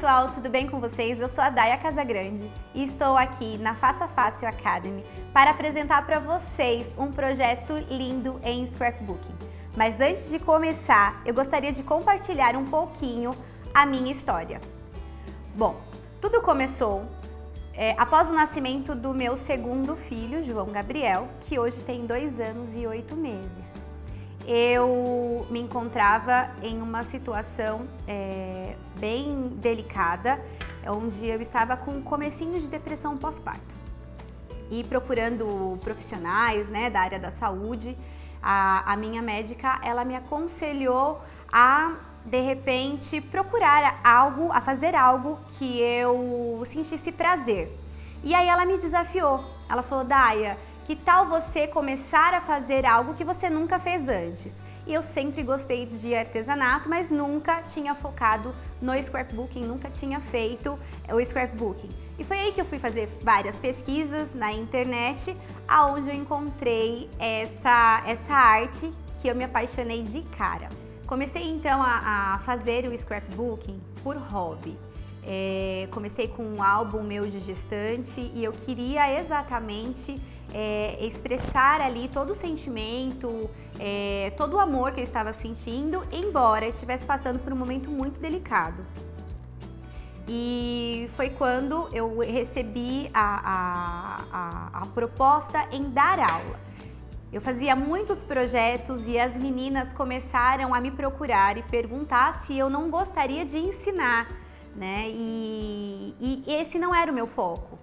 pessoal, tudo bem com vocês? Eu sou a Daya Casagrande e estou aqui na Faça Fácil Academy para apresentar para vocês um projeto lindo em scrapbooking. Mas antes de começar, eu gostaria de compartilhar um pouquinho a minha história. Bom, tudo começou após o nascimento do meu segundo filho, João Gabriel, que hoje tem 2 anos e 8 meses. Eu me encontrava em uma situação bem delicada, onde eu estava com um comecinho de depressão pós-parto. E procurando profissionais, da área da saúde, a minha médica, ela me aconselhou a, de repente, procurar algo, a fazer algo que eu sentisse prazer. E aí ela me desafiou, ela falou: Daya, que tal você começar a fazer algo que você nunca fez antes? E eu sempre gostei de artesanato, mas nunca tinha focado no scrapbooking, nunca tinha feito o scrapbooking. E foi aí que eu fui fazer várias pesquisas na internet, aonde eu encontrei essa arte que eu me apaixonei de cara. Comecei então a fazer o scrapbooking por hobby. Comecei com um álbum meu de gestante e eu queria exatamente expressar ali todo o sentimento, todo o amor que eu estava sentindo, embora estivesse passando por um momento muito delicado. E foi quando eu recebi a proposta em dar aula. Eu fazia muitos projetos e as meninas começaram a me procurar e perguntar se eu não gostaria de ensinar, E esse não era o meu foco.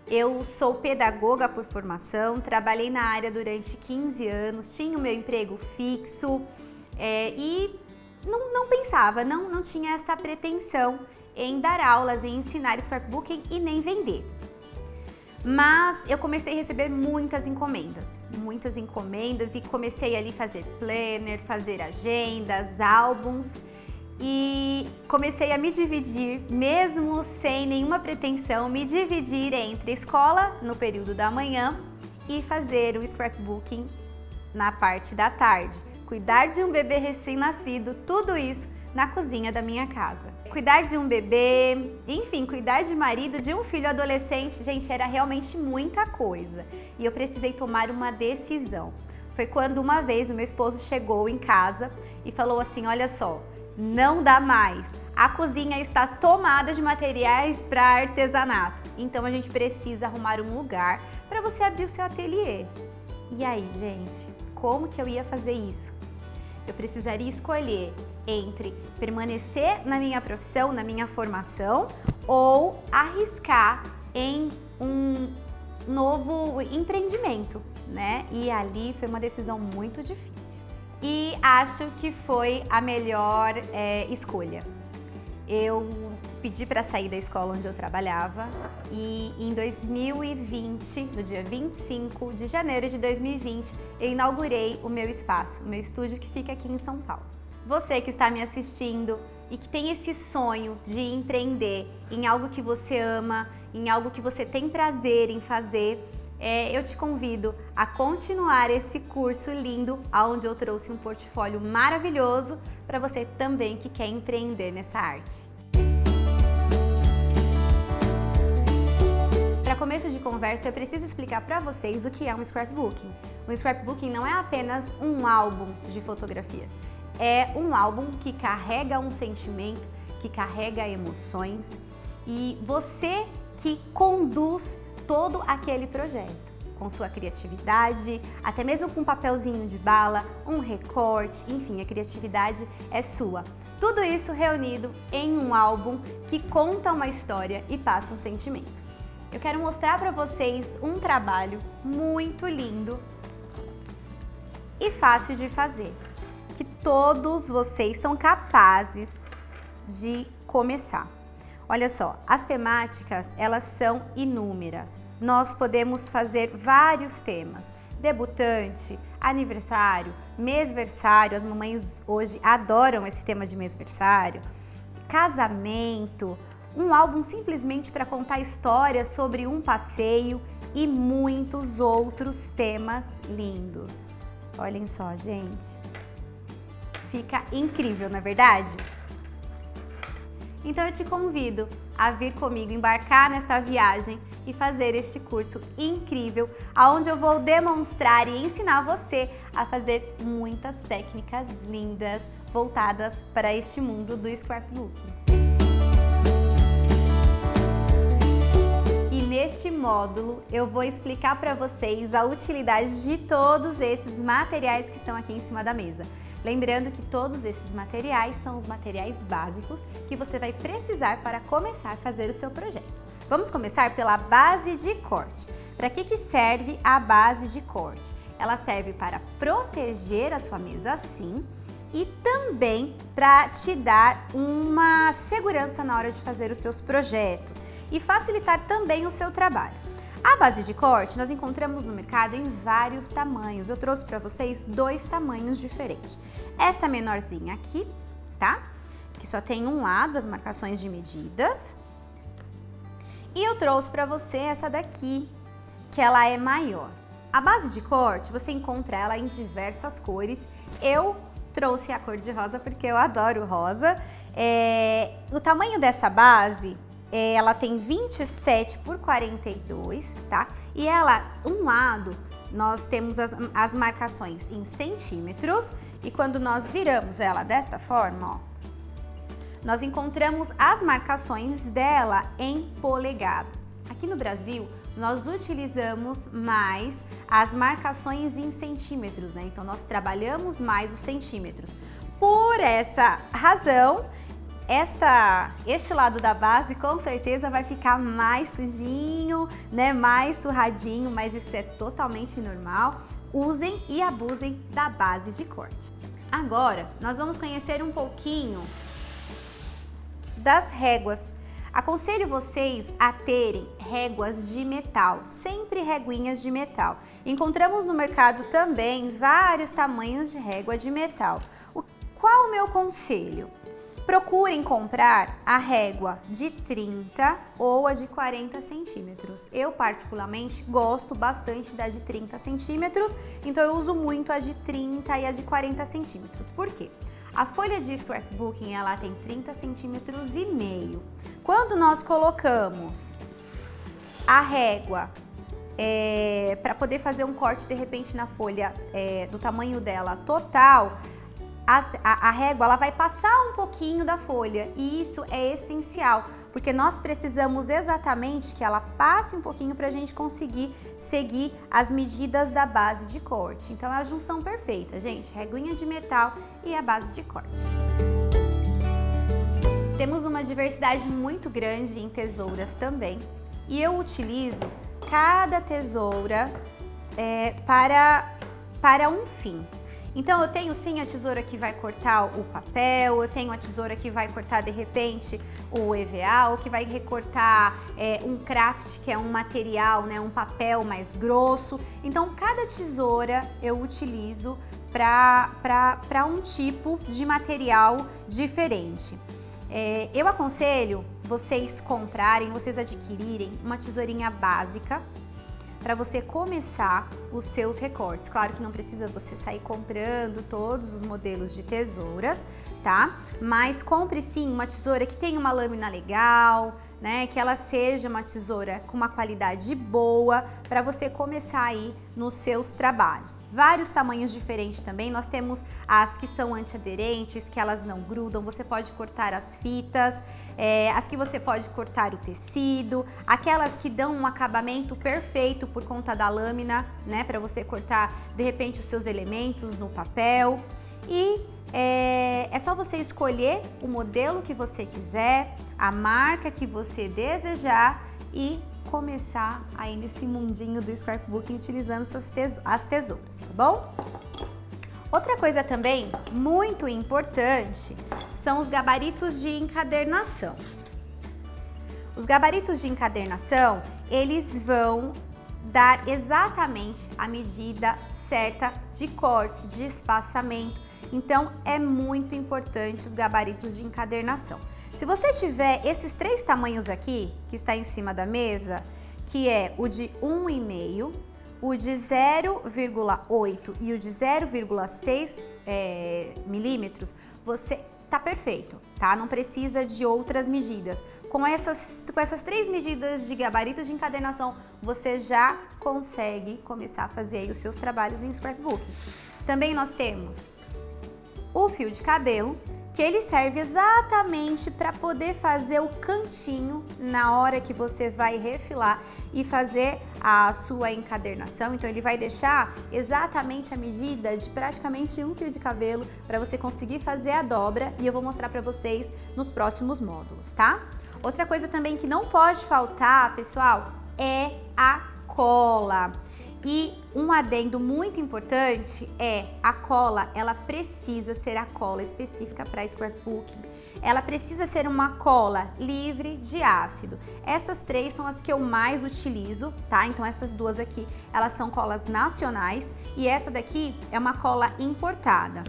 Eu sou pedagoga por formação, trabalhei na área durante 15 anos, tinha o meu emprego fixo e não pensava, não tinha essa pretensão em dar aulas, em ensinar scrapbooking e nem vender. Mas eu comecei a receber muitas encomendas e comecei ali a fazer planner, fazer agendas, álbuns. E comecei a me dividir, mesmo sem nenhuma pretensão, me dividir entre escola no período da manhã e fazer o scrapbooking na parte da tarde. Cuidar de um bebê recém-nascido, tudo isso na cozinha da minha casa. Cuidar de um bebê, enfim, cuidar de marido, de um filho adolescente, gente, era realmente muita coisa. E eu precisei tomar uma decisão. Foi quando uma vez o meu esposo chegou em casa e falou assim: olha só, não dá mais. A cozinha está tomada de materiais para artesanato. Então a gente precisa arrumar um lugar para você abrir o seu ateliê. E aí, gente, como que eu ia fazer isso? Eu precisaria escolher entre permanecer na minha profissão, na minha formação, ou arriscar em um novo empreendimento, E ali foi uma decisão muito difícil. E acho que foi a melhor escolha. Eu pedi para sair da escola onde eu trabalhava e em 2020, no dia 25 de janeiro de 2020, eu inaugurei o meu espaço, o meu estúdio que fica aqui em São Paulo. Você que está me assistindo e que tem esse sonho de empreender em algo que você ama, em algo que você tem prazer em fazer, eu te convido a continuar esse curso lindo, onde eu trouxe um portfólio maravilhoso para você também que quer empreender nessa arte. Para começo de conversa, eu preciso explicar para vocês o que é um scrapbooking. Um scrapbooking não é apenas um álbum de fotografias, é um álbum que carrega um sentimento, que carrega emoções e você que conduz todo aquele projeto, com sua criatividade, até mesmo com um papelzinho de bala, um recorte, enfim, a criatividade é sua. Tudo isso reunido em um álbum que conta uma história e passa um sentimento. Eu quero mostrar para vocês um trabalho muito lindo e fácil de fazer, que todos vocês são capazes de começar. Olha só, as temáticas, elas são inúmeras. Nós podemos fazer vários temas. Debutante, aniversário, mêsversário, as mamães hoje adoram esse tema de mêsversário. Casamento, um álbum simplesmente para contar histórias sobre um passeio e muitos outros temas lindos. Olhem só, gente. Fica incrível, não é verdade? Então eu te convido a vir comigo, embarcar nesta viagem e fazer este curso incrível, onde eu vou demonstrar e ensinar você a fazer muitas técnicas lindas voltadas para este mundo do scrapbooking. E neste módulo eu vou explicar para vocês a utilidade de todos esses materiais que estão aqui em cima da mesa. Lembrando que todos esses materiais são os materiais básicos que você vai precisar para começar a fazer o seu projeto. Vamos começar pela base de corte. Para que serve a base de corte? Ela serve para proteger a sua mesa assim e também para te dar uma segurança na hora de fazer os seus projetos e facilitar também o seu trabalho. A base de corte nós encontramos no mercado em vários tamanhos. Eu trouxe para vocês 2 tamanhos diferentes. Essa menorzinha aqui, tá? Que só tem um lado, as marcações de medidas. E eu trouxe para você essa daqui, que ela é maior. A base de corte, você encontra ela em diversas cores. Eu trouxe a cor de rosa porque eu adoro rosa. O tamanho dessa base, ela tem 27 por 42, tá? E ela, um lado, nós temos as marcações em centímetros e quando nós viramos ela desta forma, ó, nós encontramos as marcações dela em polegadas. Aqui no Brasil, nós utilizamos mais as marcações em centímetros, né? Então, nós trabalhamos mais os centímetros. Por essa razão, este lado da base com certeza vai ficar mais sujinho, né? Mais surradinho, mas isso é totalmente normal. Usem e abusem da base de corte. Agora, nós vamos conhecer um pouquinho das réguas. Aconselho vocês a terem réguas de metal, sempre reguinhas de metal. Encontramos no mercado também vários tamanhos de régua de metal. Qual o meu conselho? Procurem comprar a régua de 30 ou a de 40 centímetros. Eu particularmente gosto bastante da de 30 centímetros, então eu uso muito a de 30 e a de 40 centímetros. Por quê? A folha de scrapbooking, ela tem 30 centímetros e meio. Quando nós colocamos a régua para poder fazer um corte de repente na folha do tamanho dela total, a régua ela vai passar um pouquinho da folha e isso é essencial, porque nós precisamos exatamente que ela passe um pouquinho para a gente conseguir seguir as medidas da base de corte. Então é a junção perfeita, gente, reguinha de metal e a base de corte. Temos uma diversidade muito grande em tesouras também e eu utilizo cada tesoura para um fim. Então eu tenho sim a tesoura que vai cortar o papel, eu tenho a tesoura que vai cortar de repente o EVA, ou que vai recortar um craft, que é um material, né, um papel mais grosso. Então cada tesoura eu utilizo para um tipo de material diferente. Eu aconselho vocês comprarem, vocês adquirirem uma tesourinha básica, para você começar os seus recortes. Claro que não precisa você sair comprando todos os modelos de tesouras, tá? Mas compre sim uma tesoura que tenha uma lâmina legal, né? Que ela seja uma tesoura com uma qualidade boa para você começar aí nos seus trabalhos. Vários tamanhos diferentes também, nós temos as que são antiaderentes, que elas não grudam, você pode cortar as fitas, as que você pode cortar o tecido, aquelas que dão um acabamento perfeito por conta da lâmina, né, para você cortar de repente os seus elementos no papel. E é só você escolher o modelo que você quiser, a marca que você desejar e começar aí nesse mundinho do scrapbooking utilizando as tesouras, tá bom? Outra coisa também muito importante são os gabaritos de encadernação. Os gabaritos de encadernação, eles vão dar exatamente a medida certa de corte, de espaçamento. Então, é muito importante os gabaritos de encadernação. Se você tiver esses 3 tamanhos aqui, que está em cima da mesa, que é o de 1,5, o de 0,8 e o de 0,6 milímetros, você tá perfeito, tá? Não precisa de outras medidas. Com essas 3 medidas de gabarito de encadernação, você já consegue começar a fazer aí os seus trabalhos em scrapbook. Também nós temos o fio de cabelo, que ele serve exatamente para poder fazer o cantinho na hora que você vai refilar e fazer a sua encadernação. Então ele vai deixar exatamente a medida de praticamente um fio de cabelo para você conseguir fazer a dobra, e eu vou mostrar para vocês nos próximos módulos, tá? Outra coisa também que não pode faltar, pessoal, é a cola. E um adendo muito importante é a cola, ela precisa ser a cola específica para scrapbooking. Ela precisa ser uma cola livre de ácido. Essas 3 são as que eu mais utilizo, tá? Então essas 2 aqui, elas são colas nacionais e essa daqui é uma cola importada.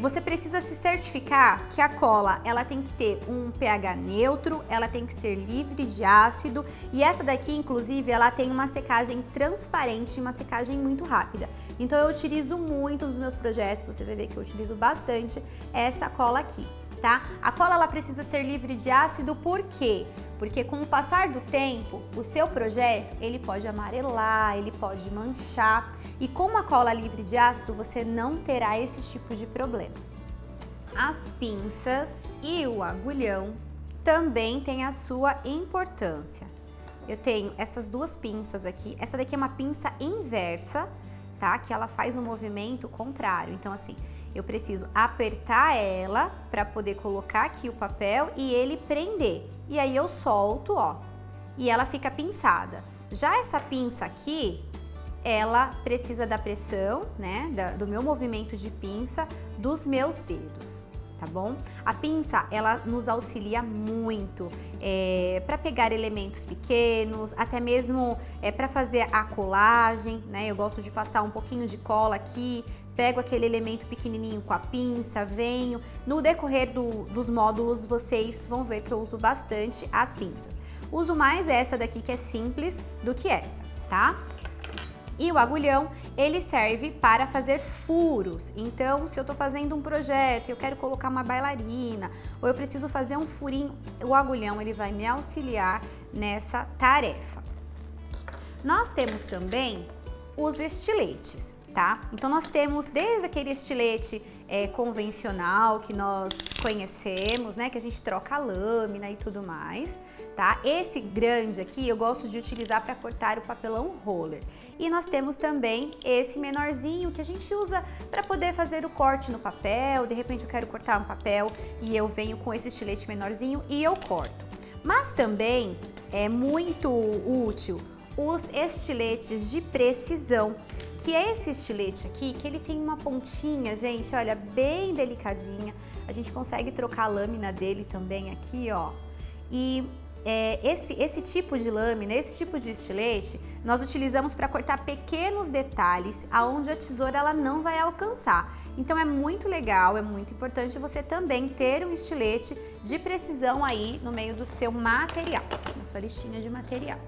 Você precisa se certificar que a cola ela tem que ter um pH neutro, ela tem que ser livre de ácido, e essa daqui, inclusive, ela tem uma secagem transparente, uma secagem muito rápida. Então eu utilizo muito nos meus projetos, você vai ver que eu utilizo bastante essa cola aqui, tá? A cola ela precisa ser livre de ácido, por quê? Porque com o passar do tempo, o seu projeto, ele pode amarelar, ele pode manchar, e com uma cola livre de ácido, você não terá esse tipo de problema. As pinças e o agulhão também têm a sua importância. Eu tenho essas 2 pinças aqui, essa daqui é uma pinça inversa, tá? Que ela faz um movimento contrário, então assim, eu preciso apertar ela para poder colocar aqui o papel e ele prender. E aí eu solto, ó, e ela fica pinçada. Já essa pinça aqui, ela precisa da pressão, né, do meu movimento de pinça dos meus dedos, tá bom? A pinça, ela nos auxilia muito para pegar elementos pequenos, até mesmo para fazer a colagem, né? Eu gosto de passar um pouquinho de cola aqui, pego aquele elemento pequenininho com a pinça, venho. No decorrer dos módulos, vocês vão ver que eu uso bastante as pinças. Uso mais essa daqui, que é simples, do que essa, tá? E o agulhão, ele serve para fazer furos. Então, se eu tô fazendo um projeto e eu quero colocar uma bailarina, ou eu preciso fazer um furinho, o agulhão, ele vai me auxiliar nessa tarefa. Nós temos também os estiletes, tá? Então nós temos desde aquele estilete convencional que nós conhecemos, né? Que a gente troca a lâmina e tudo mais, tá? Esse grande aqui eu gosto de utilizar para cortar o papelão roller. E nós temos também esse menorzinho que a gente usa para poder fazer o corte no papel. De repente eu quero cortar um papel e eu venho com esse estilete menorzinho e eu corto. Mas também é muito útil os estiletes de precisão, que é esse estilete aqui, que ele tem uma pontinha, gente, olha, bem delicadinha. A gente consegue trocar a lâmina dele também aqui, ó. E esse tipo de lâmina, esse tipo de estilete, nós utilizamos para cortar pequenos detalhes aonde a tesoura ela não vai alcançar. Então é muito legal, é muito importante você também ter um estilete de precisão aí no meio do seu material, na sua listinha de material.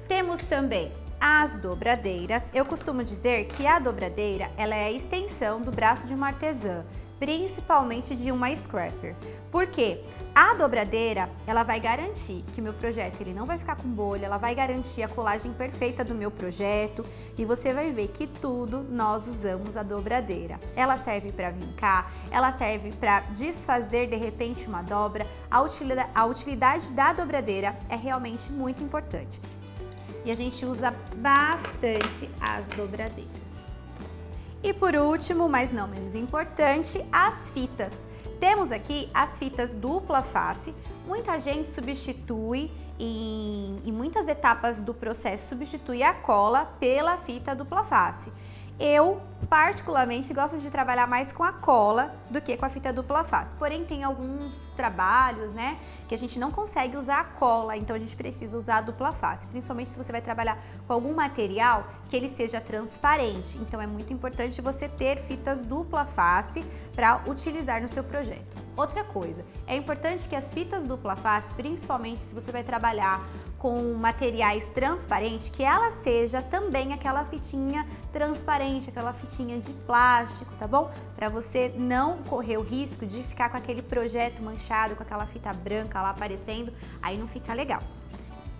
Temos também as dobradeiras. Eu costumo dizer que a dobradeira ela é a extensão do braço de uma artesã, principalmente de uma scrapper. Por quê? A dobradeira ela vai garantir que o meu projeto ele não vai ficar com bolha, ela vai garantir a colagem perfeita do meu projeto e você vai ver que tudo nós usamos a dobradeira. Ela serve para vincar, ela serve para desfazer de repente uma dobra. A utilidade da dobradeira é realmente muito importante. E a gente usa bastante as dobradeiras. E por último, mas não menos importante, as fitas. Temos aqui as fitas dupla face. Muita gente substitui em muitas etapas do processo, substitui a cola pela fita dupla face. Eu, particularmente, gosto de trabalhar mais com a cola do que com a fita dupla face. Porém, tem alguns trabalhos, né, que a gente não consegue usar a cola, então a gente precisa usar a dupla face. Principalmente se você vai trabalhar com algum material que ele seja transparente. Então, é muito importante você ter fitas dupla face para utilizar no seu projeto. Outra coisa, é importante que as fitas dupla face, principalmente se você vai trabalhar com materiais transparentes, que ela seja também aquela fitinha transparente, aquela fitinha de plástico, tá bom? Para você não correr o risco de ficar com aquele projeto manchado, com aquela fita branca lá aparecendo, aí não fica legal.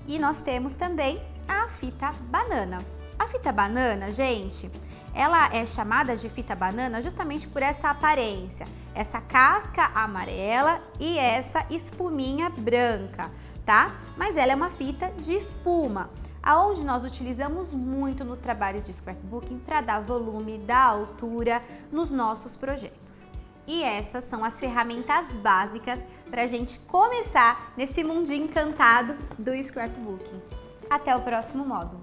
E nós temos também a fita banana. A fita banana, gente, ela é chamada de fita banana justamente por essa aparência, essa casca amarela e essa espuminha branca, tá? Mas ela é uma fita de espuma, aonde nós utilizamos muito nos trabalhos de scrapbooking para dar volume, dar altura nos nossos projetos. E essas são as ferramentas básicas para a gente começar nesse mundinho encantado do scrapbooking. Até o próximo módulo!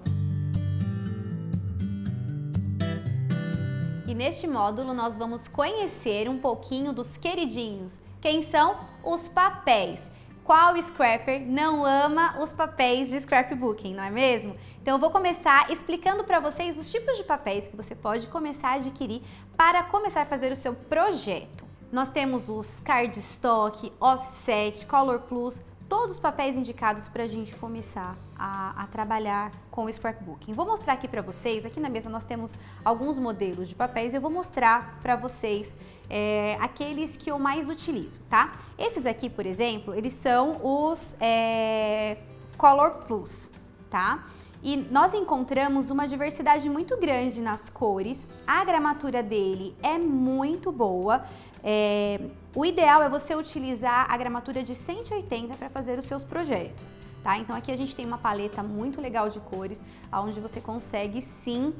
E neste módulo nós vamos conhecer um pouquinho dos queridinhos. Quem são? Os papéis. Qual scrapper não ama os papéis de scrapbooking, não é mesmo? Então eu vou começar explicando para vocês os tipos de papéis que você pode começar a adquirir para começar a fazer o seu projeto. Nós temos os cardstock, offset, color plus, todos os papéis indicados para a gente começar a trabalhar com o scrapbooking. Vou mostrar aqui para vocês, aqui na mesa nós temos alguns modelos de papéis, eu vou mostrar para vocês aqueles que eu mais utilizo, tá? Esses aqui, por exemplo, eles são os Color Plus, tá? E nós encontramos uma diversidade muito grande nas cores, a gramatura dele é muito boa, o ideal é você utilizar a gramatura de 180 para fazer os seus projetos, tá? Então aqui a gente tem uma paleta muito legal de cores, onde você consegue sim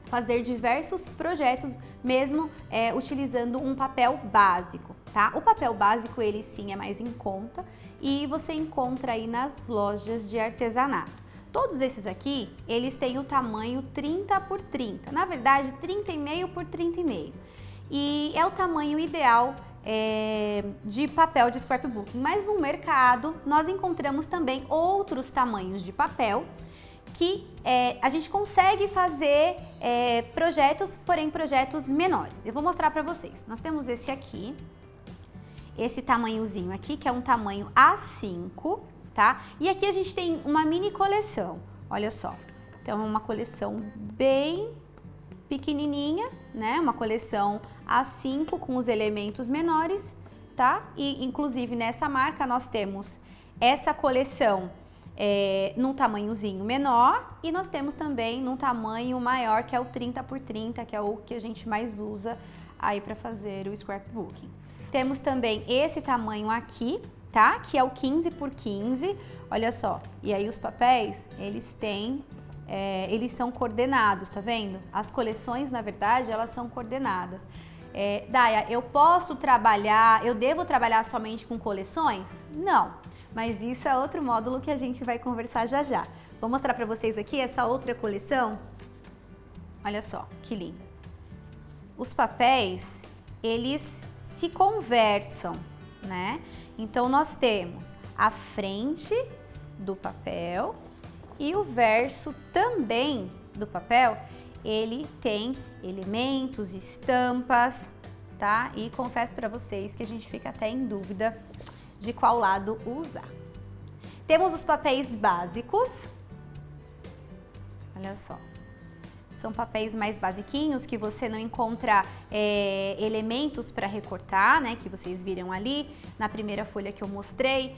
fazer diversos projetos, mesmo utilizando um papel básico, tá? O papel básico ele sim é mais em conta e você encontra aí nas lojas de artesanato. Todos esses aqui, eles têm o tamanho 30 por 30, na verdade 30,5 por 30,5. E é o tamanho ideal de papel de scrapbooking, mas no mercado nós encontramos também outros tamanhos de papel que a gente consegue fazer projetos, porém projetos menores. Eu vou mostrar para vocês. Nós temos esse aqui, esse tamanhozinho aqui, que é um tamanho A5, tá? E aqui a gente tem uma mini coleção, olha só. Então é uma coleção bem pequenininha, né? Uma coleção A5 com os elementos menores, tá? E inclusive nessa marca nós temos essa coleção num tamanhozinho menor e nós temos também num tamanho maior, que é o 30 por 30, que é o que a gente mais usa aí para fazer o scrapbooking. Temos também esse tamanho aqui, tá? Que é o 15 por 15, olha só. E aí os papéis, eles são coordenados, tá vendo? As coleções, na verdade, elas são coordenadas. Daia, eu devo trabalhar somente com coleções? Não, mas isso é outro módulo que a gente vai conversar já já. Vou mostrar pra vocês aqui essa outra coleção. Olha só, que linda. Os papéis, eles se conversam, né? Então nós temos a frente do papel e o verso também do papel, ele tem elementos, estampas, tá? E confesso para vocês que a gente fica até em dúvida de qual lado usar. Temos os papéis básicos, olha só. São papéis mais basiquinhos, que você não encontra elementos para recortar, né? Que vocês viram ali na primeira folha que eu mostrei.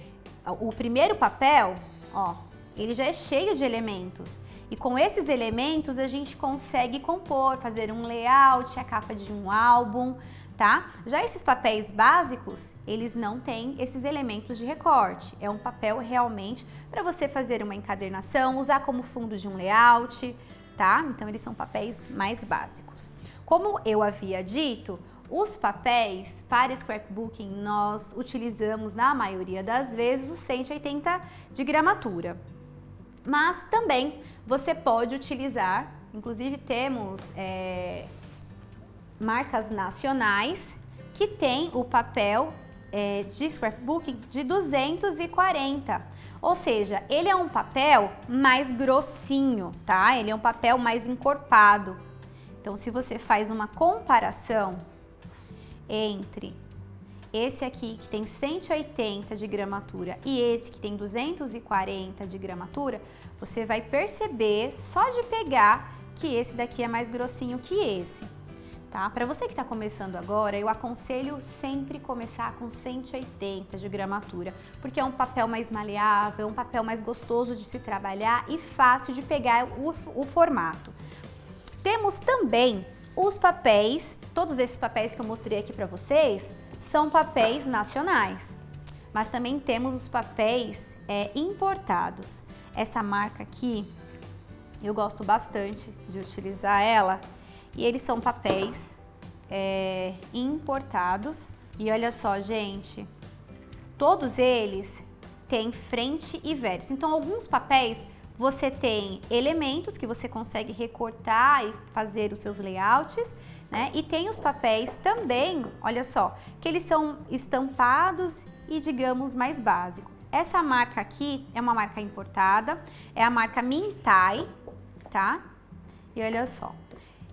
O primeiro papel, ó, ele já é cheio de elementos. E com esses elementos a gente consegue compor, fazer um layout, a capa de um álbum, tá? Já esses papéis básicos, eles não têm esses elementos de recorte. É um papel realmente para você fazer uma encadernação, usar como fundo de um layout, tá? Então eles são papéis mais básicos. Como eu havia dito, os papéis para scrapbooking nós utilizamos na maioria das vezes os 180 de gramatura. Mas também você pode utilizar, inclusive temos marcas nacionais que tem o papel de scrapbooking de 240. Ou seja, ele é um papel mais grossinho, tá? Ele é um papel mais encorpado. Então, se você faz uma comparação entre esse aqui que tem 180 de gramatura e esse que tem 240 de gramatura, você vai perceber só de pegar que esse daqui é mais grossinho que esse, tá? Para você que está começando agora, eu aconselho sempre começar com 180 de gramatura, porque é um papel mais maleável, um papel mais gostoso de se trabalhar e fácil de pegar o formato. Temos também os papéis, todos esses papéis que eu mostrei aqui para vocês, são papéis nacionais, mas também temos os papéis importados. Essa marca aqui, eu gosto bastante de utilizar ela, e eles são papéis importados. E olha só, gente, todos eles têm frente e verso. Então, alguns papéis você tem elementos que você consegue recortar e fazer os seus layouts, né? E tem os papéis também, olha só, que eles são estampados e, digamos, mais básicos. Essa marca aqui é uma marca importada, é a marca Mintai, tá? E olha só,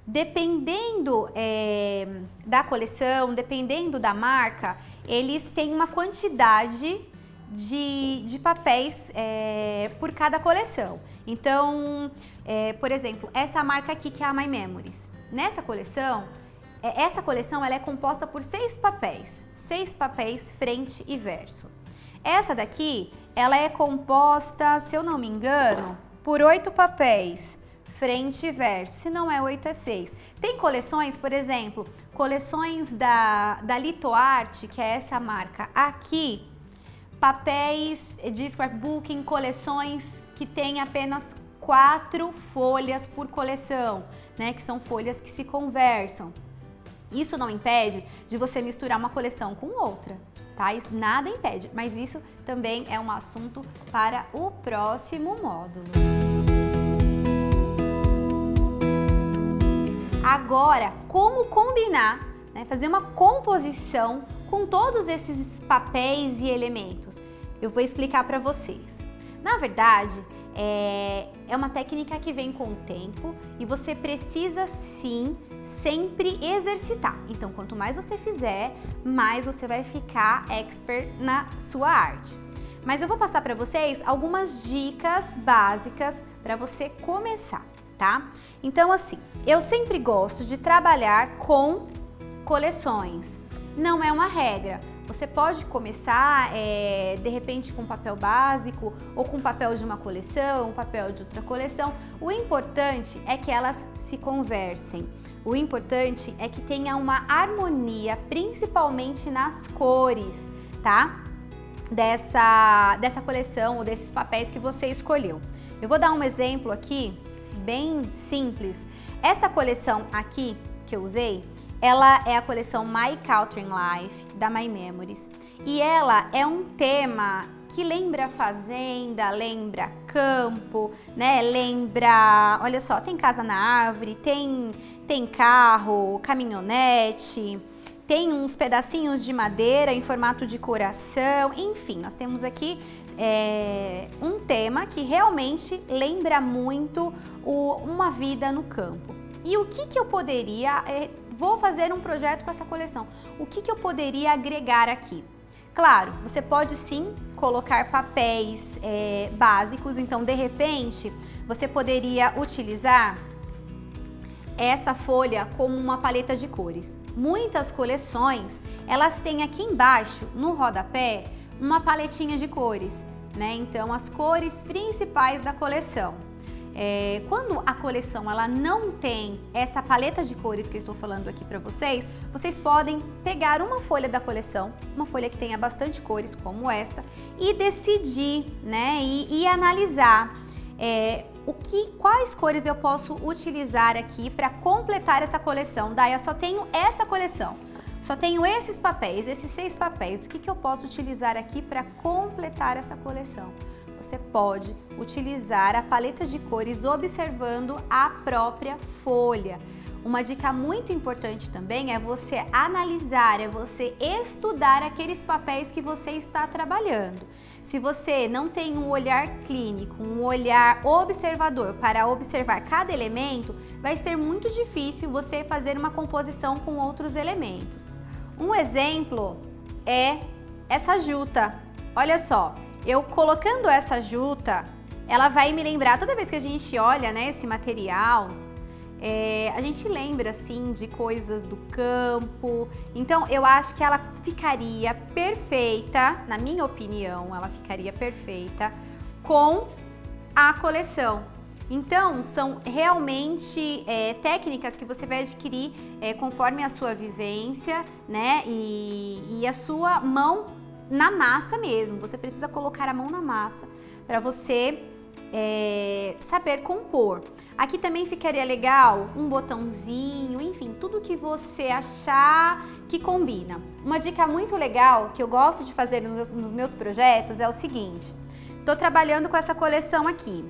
dependendo da coleção, dependendo da marca, eles têm uma quantidade de papéis por cada coleção. Então, por exemplo, essa marca aqui que é a My Memories. Nessa coleção, essa coleção ela é composta por 6 papéis frente e verso. Essa daqui, ela é composta, se eu não me engano, por 8 papéis frente e verso. Se não é 8, é 6. Tem coleções, por exemplo, coleções da Litoarte, que é essa marca aqui, papéis de scrapbooking, coleções que tem apenas 4 folhas por coleção, né? Que são folhas que se conversam. Isso não impede de você misturar uma coleção com outra, tá? Isso nada impede, mas isso também é um assunto para o próximo módulo. Agora, como combinar, né? Fazer uma composição com todos esses papéis e elementos? Eu vou explicar para vocês. Na verdade, é uma técnica que vem com o tempo e você precisa sim sempre exercitar. Então, quanto mais você fizer, mais você vai ficar expert na sua arte. Mas eu vou passar para vocês algumas dicas básicas para você começar, tá? Então, assim, eu sempre gosto de trabalhar com coleções. Não é uma regra. Você pode começar, de repente, com papel básico ou com papel de uma coleção, papel de outra coleção. O importante é que elas se conversem. O importante é que tenha uma harmonia, principalmente nas cores, tá? Dessa coleção ou desses papéis que você escolheu. Eu vou dar um exemplo aqui, bem simples. Essa coleção aqui que eu usei, ela é a coleção My Culture and Life, da My Memories. E ela é um tema que lembra fazenda, lembra campo, né? Lembra, olha só, tem casa na árvore, tem carro, caminhonete, tem uns pedacinhos de madeira em formato de coração, enfim, nós temos aqui um tema que realmente lembra muito uma vida no campo. E o que eu poderia, vou fazer um projeto com essa coleção, o que eu poderia agregar aqui? Claro, você pode sim colocar papéis básicos, então de repente você poderia utilizar essa folha como uma paleta de cores. Muitas coleções, elas têm aqui embaixo, no rodapé, uma paletinha de cores, né? Então as cores principais da coleção. Quando a coleção ela não tem essa paleta de cores que eu estou falando aqui para vocês, vocês podem pegar uma folha da coleção, uma folha que tenha bastante cores como essa, e decidir, né, e analisar quais cores eu posso utilizar aqui para completar essa coleção. Daí eu só tenho essa coleção, só tenho esses papéis, esses 6 papéis, o que eu posso utilizar aqui para completar essa coleção? Você pode utilizar a paleta de cores observando a própria folha. Uma dica muito importante também é você analisar, é você estudar aqueles papéis que você está trabalhando. Se você não tem um olhar clínico, um olhar observador para observar cada elemento, vai ser muito difícil você fazer uma composição com outros elementos. Um exemplo é essa juta. Olha só, eu colocando essa juta, ela vai me lembrar, toda vez que a gente olha, né, esse material, a gente lembra, assim, de coisas do campo. Então, eu acho que ela ficaria perfeita, na minha opinião, ela ficaria perfeita com a coleção. Então, são realmente técnicas que você vai adquirir conforme a sua vivência, né? E a sua mão na massa mesmo. Você precisa colocar a mão na massa para você saber compor. Aqui também ficaria legal um botãozinho, enfim, tudo que você achar que combina. Uma dica muito legal que eu gosto de fazer nos meus projetos é o seguinte: estou trabalhando com essa coleção aqui.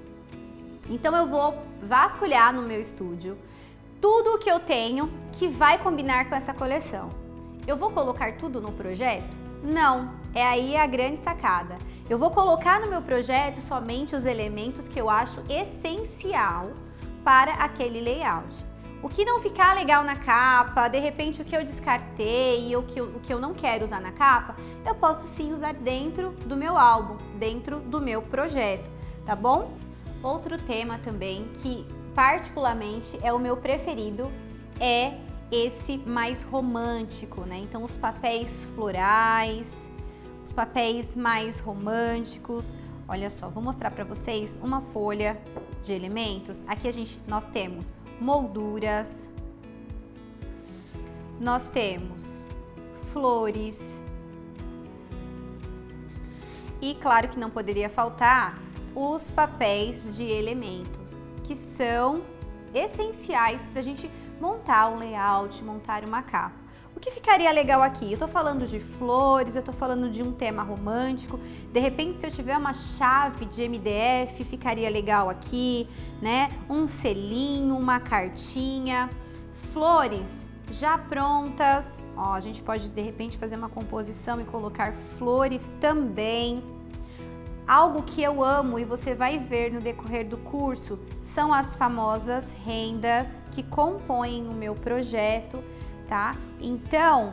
Então eu vou vasculhar no meu estúdio tudo o que eu tenho que vai combinar com essa coleção. Eu vou colocar tudo no projeto? Não, é aí a grande sacada. Eu vou colocar no meu projeto somente os elementos que eu acho essencial para aquele layout. O que não ficar legal na capa, de repente o que eu descartei, o que eu não quero usar na capa, eu posso sim usar dentro do meu álbum, dentro do meu projeto, tá bom? Outro tema também que particularmente é o meu preferido é esse mais romântico, né? Então os papéis florais, os papéis mais românticos. Olha só, vou mostrar para vocês uma folha de elementos. Aqui nós temos molduras, nós temos flores e claro que não poderia faltar os papéis de elementos, que são essenciais para a gente montar um layout, montar uma capa. O que ficaria legal aqui? Eu tô falando de flores, eu tô falando de um tema romântico. De repente, se eu tiver uma chave de MDF, ficaria legal aqui, né? Um selinho, uma cartinha. Flores já prontas. Ó, a gente pode, de repente, fazer uma composição e colocar flores também. Algo que eu amo e você vai ver no decorrer do curso são as famosas rendas que compõem o meu projeto, tá? Então,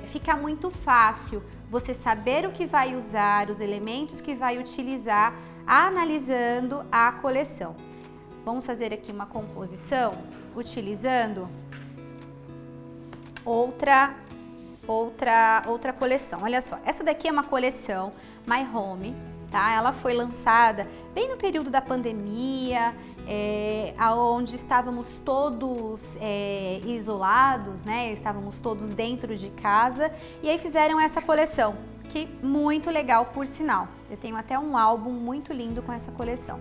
fica muito fácil você saber o que vai usar, os elementos que vai utilizar, analisando a coleção. Vamos fazer aqui uma composição utilizando outra coleção. Olha só, essa daqui é uma coleção My Home, tá? Ela foi lançada bem no período da pandemia, onde estávamos todos isolados, né? Estávamos todos dentro de casa e aí fizeram essa coleção, que muito legal, por sinal. Eu tenho até um álbum muito lindo com essa coleção.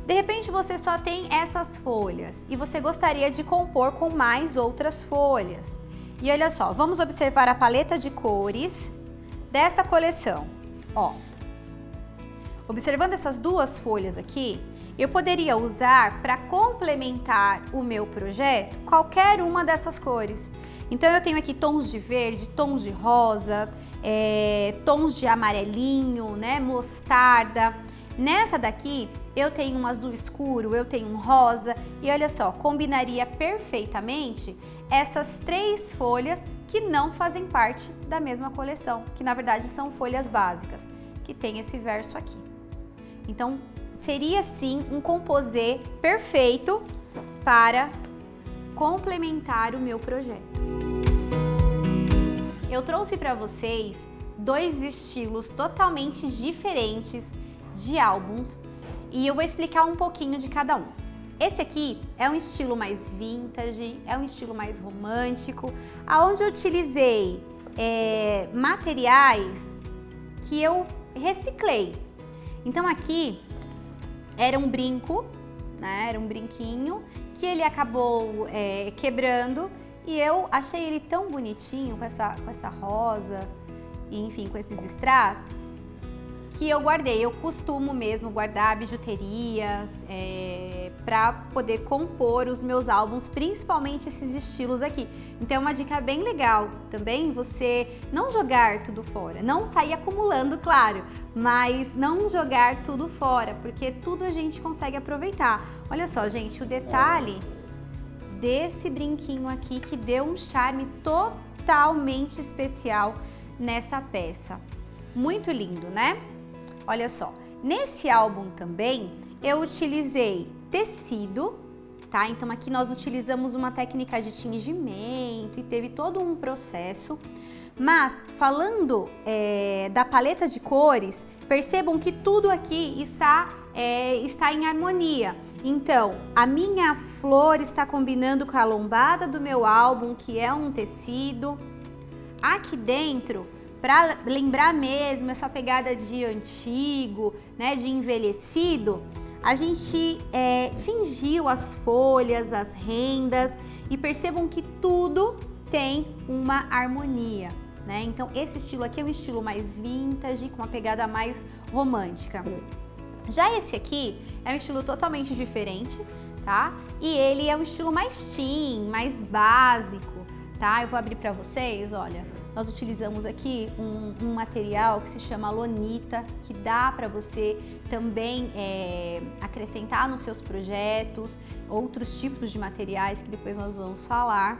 De repente você só tem essas folhas e você gostaria de compor com mais outras folhas. E olha só, vamos observar a paleta de cores dessa coleção. Ó, observando essas duas folhas aqui, eu poderia usar para complementar o meu projeto qualquer uma dessas cores. Então eu tenho aqui tons de verde, tons de rosa, tons de amarelinho, né, mostarda. Nessa daqui eu tenho um azul escuro, eu tenho um rosa e olha só, combinaria perfeitamente essas três folhas que não fazem parte da mesma coleção, que na verdade são folhas básicas, que tem esse verso aqui. Então seria sim um composê perfeito para complementar o meu projeto. Eu trouxe para vocês dois estilos totalmente diferentes de álbuns e eu vou explicar um pouquinho de cada um. Esse aqui é um estilo mais vintage, é um estilo mais romântico, aonde eu utilizei materiais que eu reciclei. Então aqui era um brinco, né? Era um brinquinho que ele acabou quebrando e eu achei ele tão bonitinho com essa rosa e enfim com esses strass que eu guardei. Eu costumo mesmo guardar bijuterias para poder compor os meus álbuns, principalmente esses estilos aqui. Então é uma dica bem legal também você não jogar tudo fora, não sair acumulando, claro, mas não jogar tudo fora, porque tudo a gente consegue aproveitar. Olha só, gente, o detalhe desse brinquinho aqui que deu um charme totalmente especial nessa peça. Muito lindo, né? Olha só, nesse álbum também eu utilizei tecido, tá? Então aqui nós utilizamos uma técnica de tingimento e teve todo um processo. Mas falando da paleta de cores, percebam que tudo aqui está em harmonia. Então, a minha flor está combinando com a lombada do meu álbum, que é um tecido. Aqui dentro, para lembrar mesmo essa pegada de antigo, né, de envelhecido, a gente tingiu as folhas, as rendas, e percebam que tudo tem uma harmonia, né? Então esse estilo aqui é um estilo mais vintage, com uma pegada mais romântica. Já esse aqui é um estilo totalmente diferente, tá? E ele é um estilo mais teen, mais básico, tá? Eu vou abrir para vocês, olha. Nós utilizamos aqui um material que se chama lonita, que dá para você também acrescentar nos seus projetos, outros tipos de materiais que depois nós vamos falar.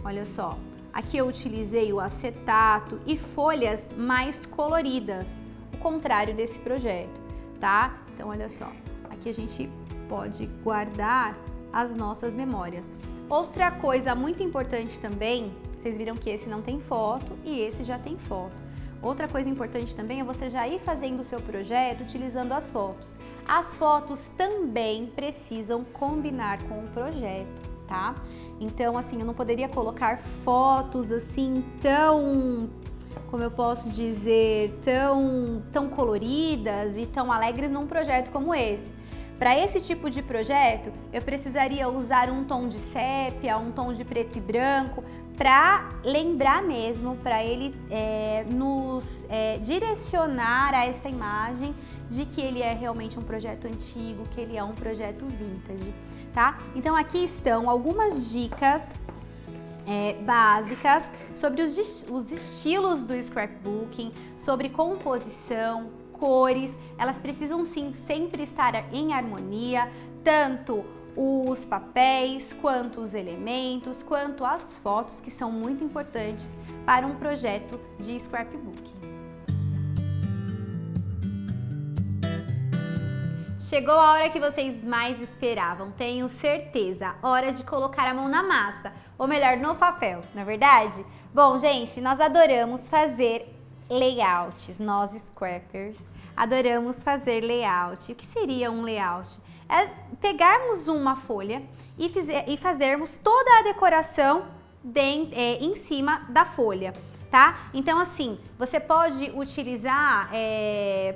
Olha só, aqui eu utilizei o acetato e folhas mais coloridas, o contrário desse projeto, tá? Então olha só, aqui a gente pode guardar as nossas memórias. Outra coisa muito importante também, vocês viram que esse não tem foto e esse já tem foto. Outra coisa importante também é você já ir fazendo o seu projeto utilizando as fotos. As fotos também precisam combinar com o projeto, tá? Então, assim, eu não poderia colocar fotos assim tão, como eu posso dizer, tão coloridas e tão alegres num projeto como esse. Para esse tipo de projeto, eu precisaria usar um tom de sépia, um tom de preto e branco, para lembrar mesmo, para ele nos direcionar a essa imagem de que ele é realmente um projeto antigo, que ele é um projeto vintage, tá? Então aqui estão algumas dicas básicas sobre os estilos do scrapbooking, sobre composição, cores. Elas precisam sim sempre estar em harmonia, tanto os papéis, quanto os elementos, quanto as fotos, que são muito importantes para um projeto de scrapbooking. Chegou a hora que vocês mais esperavam, tenho certeza, hora de colocar a mão na massa, ou melhor, no papel, não é verdade? Bom, gente, nós adoramos fazer layouts, nós scrappers, adoramos fazer layout. O que seria um layout? É pegarmos uma folha e fazermos toda a decoração em cima da folha, tá? Então assim, você pode utilizar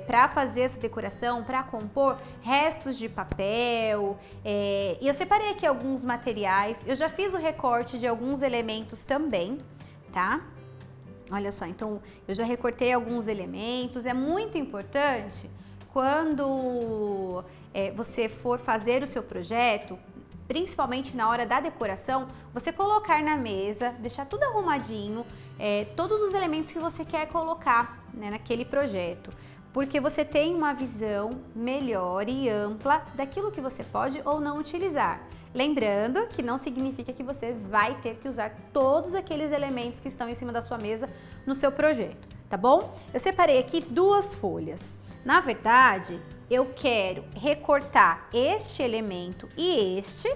para fazer essa decoração, para compor restos de papel, e eu separei aqui alguns materiais, eu já fiz o recorte de alguns elementos também, tá? Olha só, então eu já recortei alguns elementos. É muito importante quando você for fazer o seu projeto, principalmente na hora da decoração, você colocar na mesa, deixar tudo arrumadinho, todos os elementos que você quer colocar, né, naquele projeto, porque você tem uma visão melhor e ampla daquilo que você pode ou não utilizar. Lembrando que não significa que você vai ter que usar todos aqueles elementos que estão em cima da sua mesa no seu projeto, tá bom? Eu separei aqui duas folhas. Na verdade, eu quero recortar este elemento e este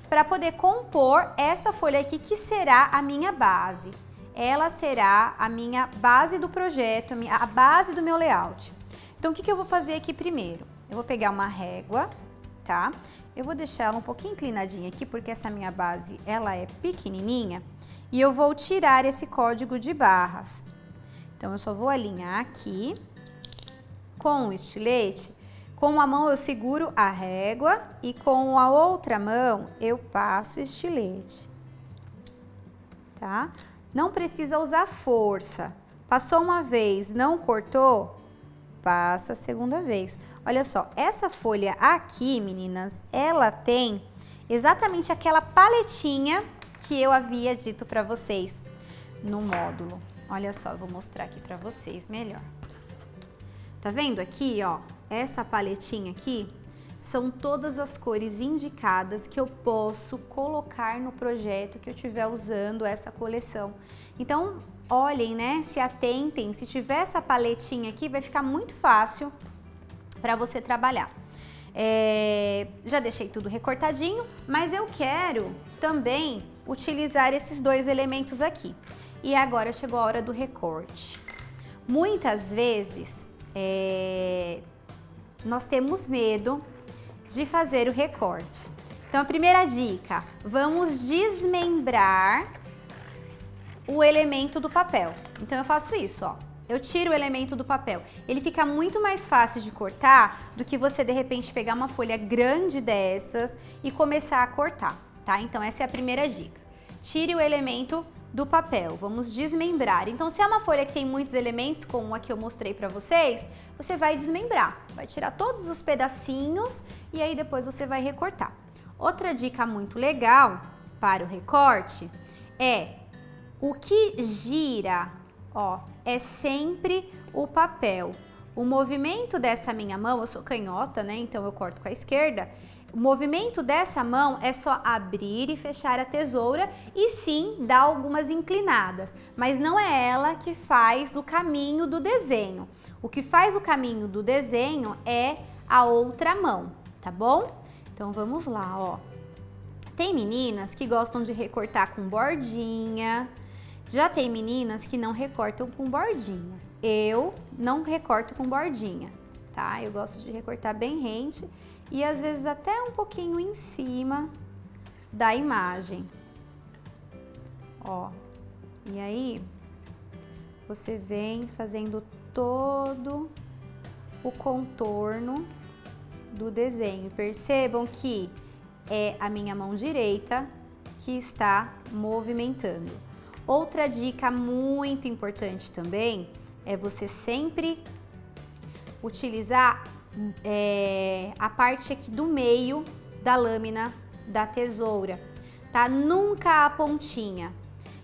para poder compor essa folha aqui, que será a minha base. Ela será a minha base do projeto, a base do meu layout. Então, o que eu vou fazer aqui primeiro? Eu vou pegar uma régua, tá? Eu vou deixar ela um pouquinho inclinadinha aqui, porque essa minha base, ela é pequenininha, e eu vou tirar esse código de barras. Então, eu só vou alinhar aqui com o estilete. Com uma mão eu seguro a régua e com a outra mão eu passo o estilete, tá? Não precisa usar força. Passou uma vez, não cortou? Passa a segunda vez. Olha só, essa folha aqui, meninas, ela tem exatamente aquela paletinha que eu havia dito para vocês no módulo. Olha só, eu vou mostrar aqui para vocês melhor. Tá vendo aqui, ó, essa paletinha aqui? são todas as cores indicadas que eu posso colocar no projeto que eu estiver usando essa coleção. Então, olhem, né? Se atentem, se tiver essa paletinha aqui, vai ficar muito fácil para você trabalhar. Já deixei tudo recortadinho, mas eu quero também utilizar esses dois elementos aqui. E agora chegou a hora do recorte. Muitas vezes nós temos medo de fazer o recorte. Então a primeira dica, vamos desmembrar o elemento do papel. Então eu faço isso, ó. Eu tiro o elemento do papel. Ele fica muito mais fácil de cortar do que você, de repente, pegar uma folha grande dessas e começar a cortar, tá? Então essa é a primeira dica. Tire o elemento do papel, vamos desmembrar. Então se é uma folha que tem muitos elementos, como a que eu mostrei pra vocês, você vai desmembrar. Vai tirar todos os pedacinhos e aí depois você vai recortar. Outra dica muito legal para o recorte é o que gira, ó, é sempre o papel. O movimento dessa minha mão, eu sou canhota, né? Então eu corto com a esquerda. O movimento dessa mão é só abrir e fechar a tesoura e sim dar algumas inclinadas, mas não é ela que faz o caminho do desenho. O que faz o caminho do desenho é a outra mão, tá bom? Então vamos lá, ó. Tem meninas que gostam de recortar com bordinha. Já tem meninas que não recortam com bordinha. Eu não recorto com bordinha, tá? Eu gosto de recortar bem rente e às vezes até um pouquinho em cima da imagem. Ó, e aí você vem fazendo todo o contorno do desenho. Percebam que é a minha mão direita que está movimentando. Outra dica muito importante também é você sempre utilizar a parte aqui do meio da lâmina da tesoura, tá? Nunca a pontinha.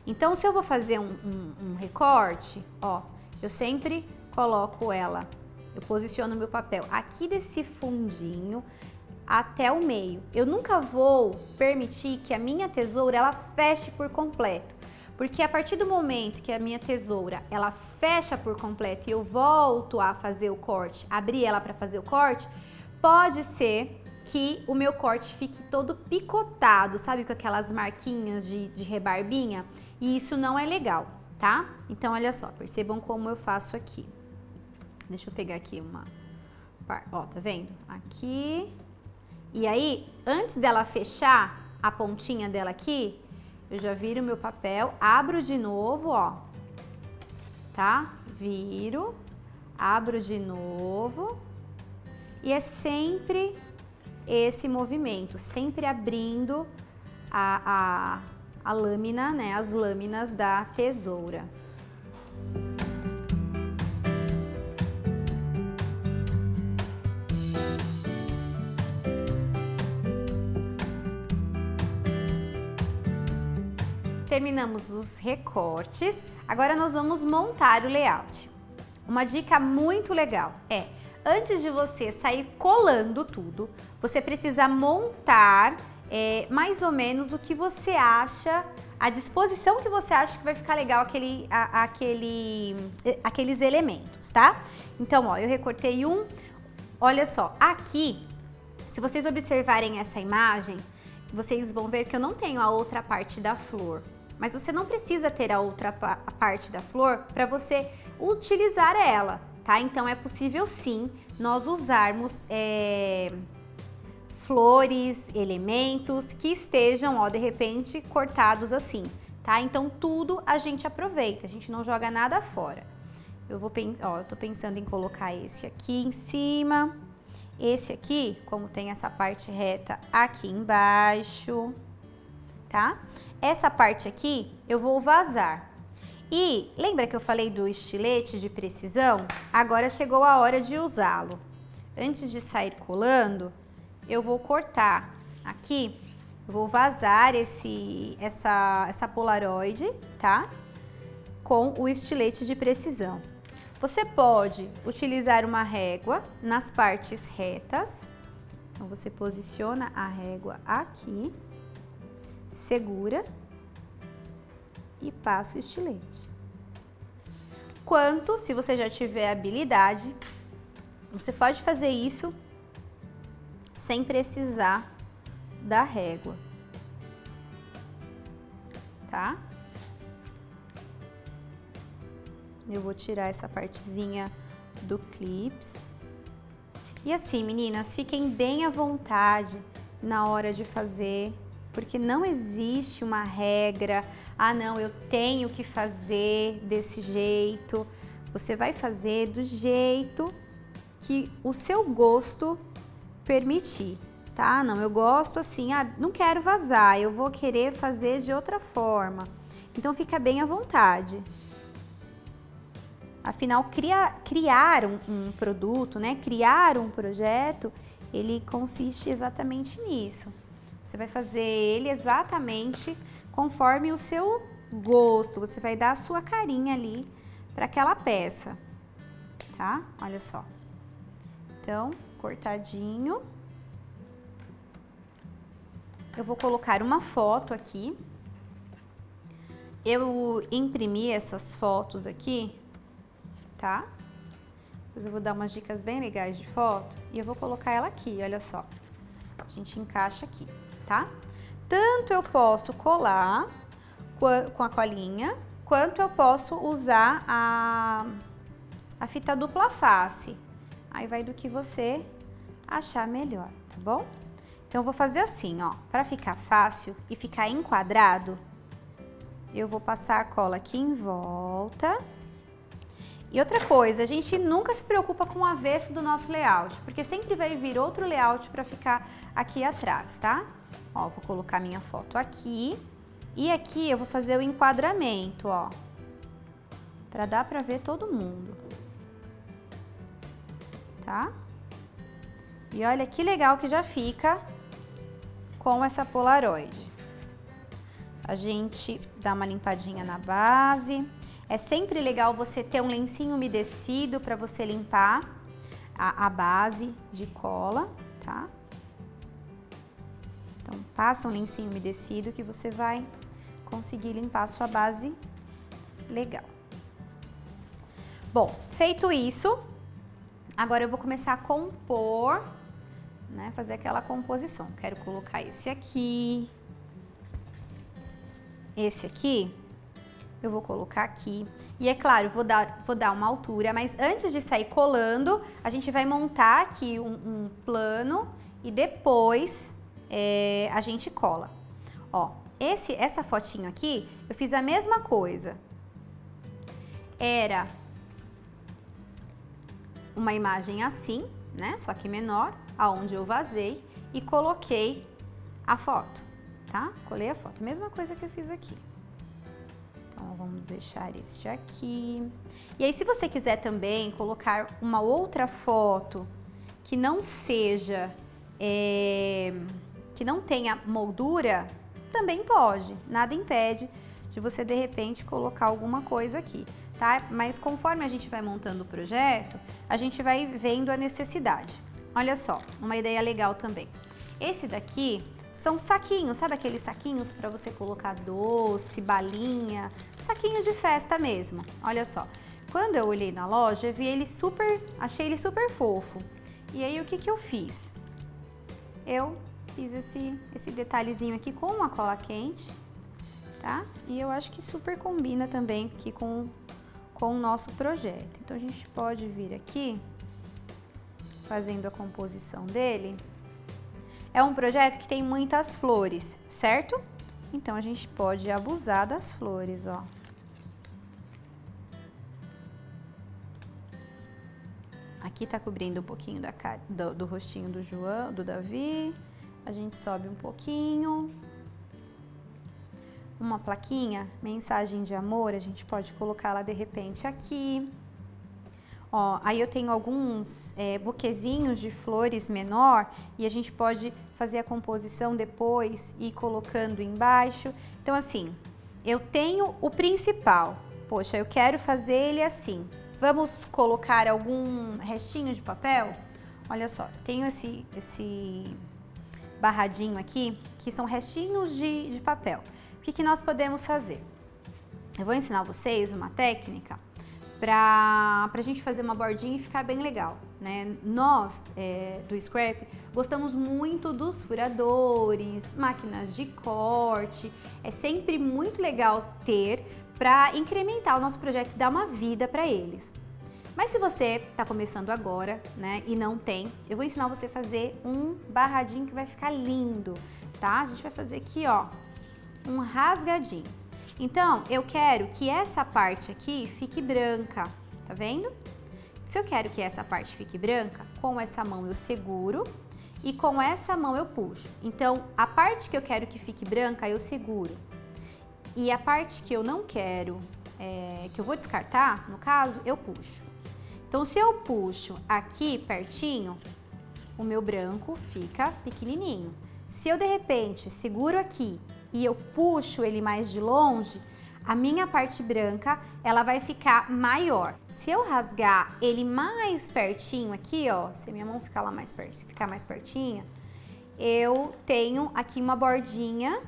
Então, se eu vou fazer um recorte, ó, eu sempre coloco ela, eu posiciono meu papel aqui desse fundinho até o meio. Eu nunca vou permitir que a minha tesoura ela feche por completo. Porque a partir do momento que a minha tesoura, ela fecha por completo e eu volto a fazer o corte, abrir ela para fazer o corte, pode ser que o meu corte fique todo picotado, sabe? Com aquelas marquinhas de rebarbinha. E isso não é legal, tá? Então, olha só, percebam como eu faço aqui. Deixa eu pegar aqui uma parte. Ó, tá vendo? Aqui. E aí, antes dela fechar a pontinha dela aqui, eu já viro meu papel, abro de novo, ó, tá? Viro, abro de novo e é sempre esse movimento, sempre abrindo a lâmina, né? As lâminas da tesoura. Terminamos os recortes, agora nós vamos montar o layout. Uma dica muito legal é, antes de você sair colando tudo, você precisa montar mais ou menos o que você acha, a disposição que você acha que vai ficar legal aqueles elementos, tá? Então, ó, eu recortei olha só, aqui, se vocês observarem essa imagem, vocês vão ver que eu não tenho a outra parte da flor. Mas você não precisa ter a outra parte da flor para você utilizar ela, tá? Então é possível sim nós usarmos flores, elementos que estejam, ó, de repente cortados assim, tá? Então tudo a gente aproveita, a gente não joga nada fora. Eu tô pensando em colocar esse aqui em cima, esse aqui, como tem essa parte reta aqui embaixo, tá? Essa parte aqui eu vou vazar. E lembra que eu falei do estilete de precisão? Agora chegou a hora de usá-lo. Antes de sair colando, eu vou cortar aqui, eu vou vazar essa Polaroid, tá? Com o estilete de precisão. Você pode utilizar uma régua nas partes retas. Então, você posiciona a régua aqui, segura e passa o estilete. Quanto, se você já tiver habilidade, você pode fazer isso sem precisar da régua, tá? Eu vou tirar essa partezinha do clips. E assim, meninas, fiquem bem à vontade na hora de fazer, porque não existe uma regra, ah não, eu tenho que fazer desse jeito. Você vai fazer do jeito que o seu gosto permitir, tá? Não, eu gosto assim, ah, não quero vazar, eu vou querer fazer de outra forma. Então fica bem à vontade. Afinal, criar um produto, né? Criar um projeto, ele consiste exatamente nisso. Você vai fazer ele exatamente conforme o seu gosto. Você vai dar a sua carinha ali para aquela peça, tá? Olha só. Então, cortadinho. Eu vou colocar uma foto aqui. Eu imprimi essas fotos aqui, tá? Depois eu vou dar umas dicas bem legais de foto e eu vou colocar ela aqui, olha só. A gente encaixa aqui, tá? Tanto eu posso colar com a colinha, quanto eu posso usar a fita dupla face. Aí vai do que você achar melhor, tá bom? Então eu vou fazer assim, ó, para ficar fácil e ficar enquadrado, eu vou passar a cola aqui em volta. E outra coisa, a gente nunca se preocupa com o avesso do nosso layout, porque sempre vai vir outro layout para ficar aqui atrás, tá? Ó, vou colocar minha foto aqui e aqui eu vou fazer o enquadramento, ó, para dar para ver todo mundo, tá? E olha que legal que já fica com essa Polaroid. A gente dá uma limpadinha na base. É sempre legal você ter um lencinho umedecido para você limpar a base de cola, tá? Então, passa um lencinho umedecido que você vai conseguir limpar a sua base legal. Bom, feito isso, agora eu vou começar a compor, né? Fazer aquela composição. Quero colocar esse aqui. Esse aqui. Eu vou colocar aqui, e é claro, vou dar uma altura, mas antes de sair colando, a gente vai montar aqui um plano e depois a gente cola. Ó, essa fotinho aqui, eu fiz a mesma coisa. Era uma imagem assim, né, só que menor, aonde eu vazei e coloquei a foto, tá? Colei a foto, mesma coisa que eu fiz aqui. Então, vamos deixar este aqui. E aí, se você quiser também colocar uma outra foto que não seja, que não tenha moldura, também pode. Nada impede de você, de repente, colocar alguma coisa aqui, tá? Mas conforme a gente vai montando o projeto, a gente vai vendo a necessidade. Olha só, uma ideia legal também. Esse daqui são saquinhos, sabe aqueles saquinhos para você colocar doce, balinha, saquinho de festa mesmo. Olha só, quando eu olhei na loja, eu vi ele achei ele super fofo. E aí o que eu fiz? Eu fiz esse detalhezinho aqui com uma cola quente, tá? E eu acho que super combina também aqui com o nosso projeto. Então a gente pode vir aqui fazendo a composição dele. É um projeto que tem muitas flores, certo? Então, a gente pode abusar das flores, ó. Aqui tá cobrindo um pouquinho do rostinho do João, do Davi. A gente sobe um pouquinho. Uma plaquinha, mensagem de amor, a gente pode colocar lá de repente aqui. Ó, aí eu tenho alguns buquezinhos de flores menor e a gente pode fazer a composição depois e ir colocando embaixo. Então, assim, eu tenho o principal. Poxa, eu quero fazer ele assim. Vamos colocar algum restinho de papel? Olha só, tenho esse barradinho aqui, que são restinhos de papel. O que nós podemos fazer? Eu vou ensinar vocês uma técnica pra gente fazer uma bordinha e ficar bem legal, né? Nós, do Scrap, gostamos muito dos furadores, máquinas de corte. É sempre muito legal ter para incrementar o nosso projeto e dar uma vida para eles. Mas se você está começando agora, né, e não tem, eu vou ensinar você a fazer um barradinho que vai ficar lindo, tá? A gente vai fazer aqui, ó, um rasgadinho. Então, eu quero que essa parte aqui fique branca, tá vendo? Se eu quero que essa parte fique branca, com essa mão eu seguro e com essa mão eu puxo. Então, a parte que eu quero que fique branca, eu seguro. E a parte que eu não quero, que eu vou descartar, no caso, eu puxo. Então, se eu puxo aqui pertinho, o meu branco fica pequenininho. Se eu, de repente, seguro aqui e eu puxo ele mais de longe, a minha parte branca, ela vai ficar maior. Se eu rasgar ele mais pertinho aqui, ó, se a minha mão ficar mais pertinha, eu tenho aqui uma bordinha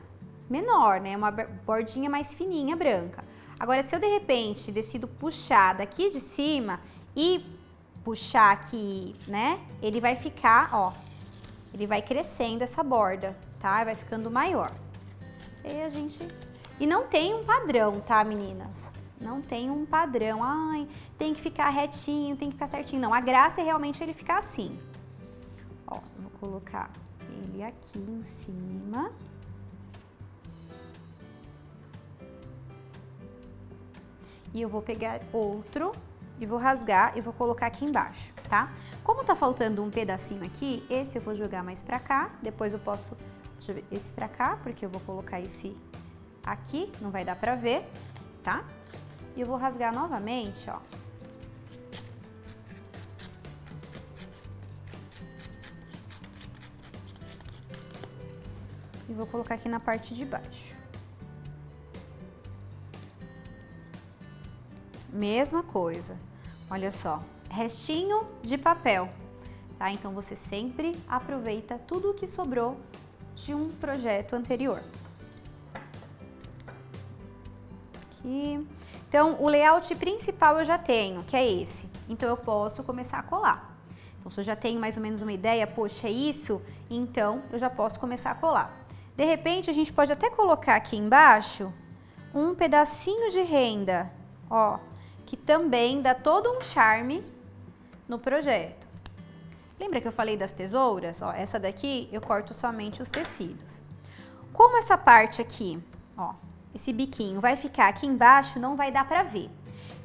menor, né? Uma bordinha mais fininha, branca. Agora, se eu, de repente, decido puxar daqui de cima e puxar aqui, né? Ele vai ficar, ó, ele vai crescendo essa borda, tá? Vai ficando maior. E não tem um padrão, tá, meninas? Não tem um padrão, ai, tem que ficar retinho, tem que ficar certinho. Não, a graça é realmente ele ficar assim. Ó, vou colocar ele aqui em cima. E eu vou pegar outro e vou rasgar e vou colocar aqui embaixo, tá? Como tá faltando um pedacinho aqui, esse eu vou jogar mais pra cá, depois eu posso, deixa eu ver, esse pra cá, porque eu vou colocar esse aqui, não vai dar pra ver, tá? E eu vou rasgar novamente, ó. E vou colocar aqui na parte de baixo. Mesma coisa, olha só, restinho de papel, tá? Então você sempre aproveita tudo o que sobrou de um projeto anterior. Aqui. Então o layout principal eu já tenho, que é esse, então eu posso começar a colar. Então se eu já tenho mais ou menos uma ideia, poxa, é isso, então eu já posso começar a colar. De repente a gente pode até colocar aqui embaixo um pedacinho de renda, ó, que também dá todo um charme no projeto. Lembra que eu falei das tesouras? Ó, essa daqui eu corto somente os tecidos. Como essa parte aqui, ó, esse biquinho vai ficar aqui embaixo, não vai dar pra ver.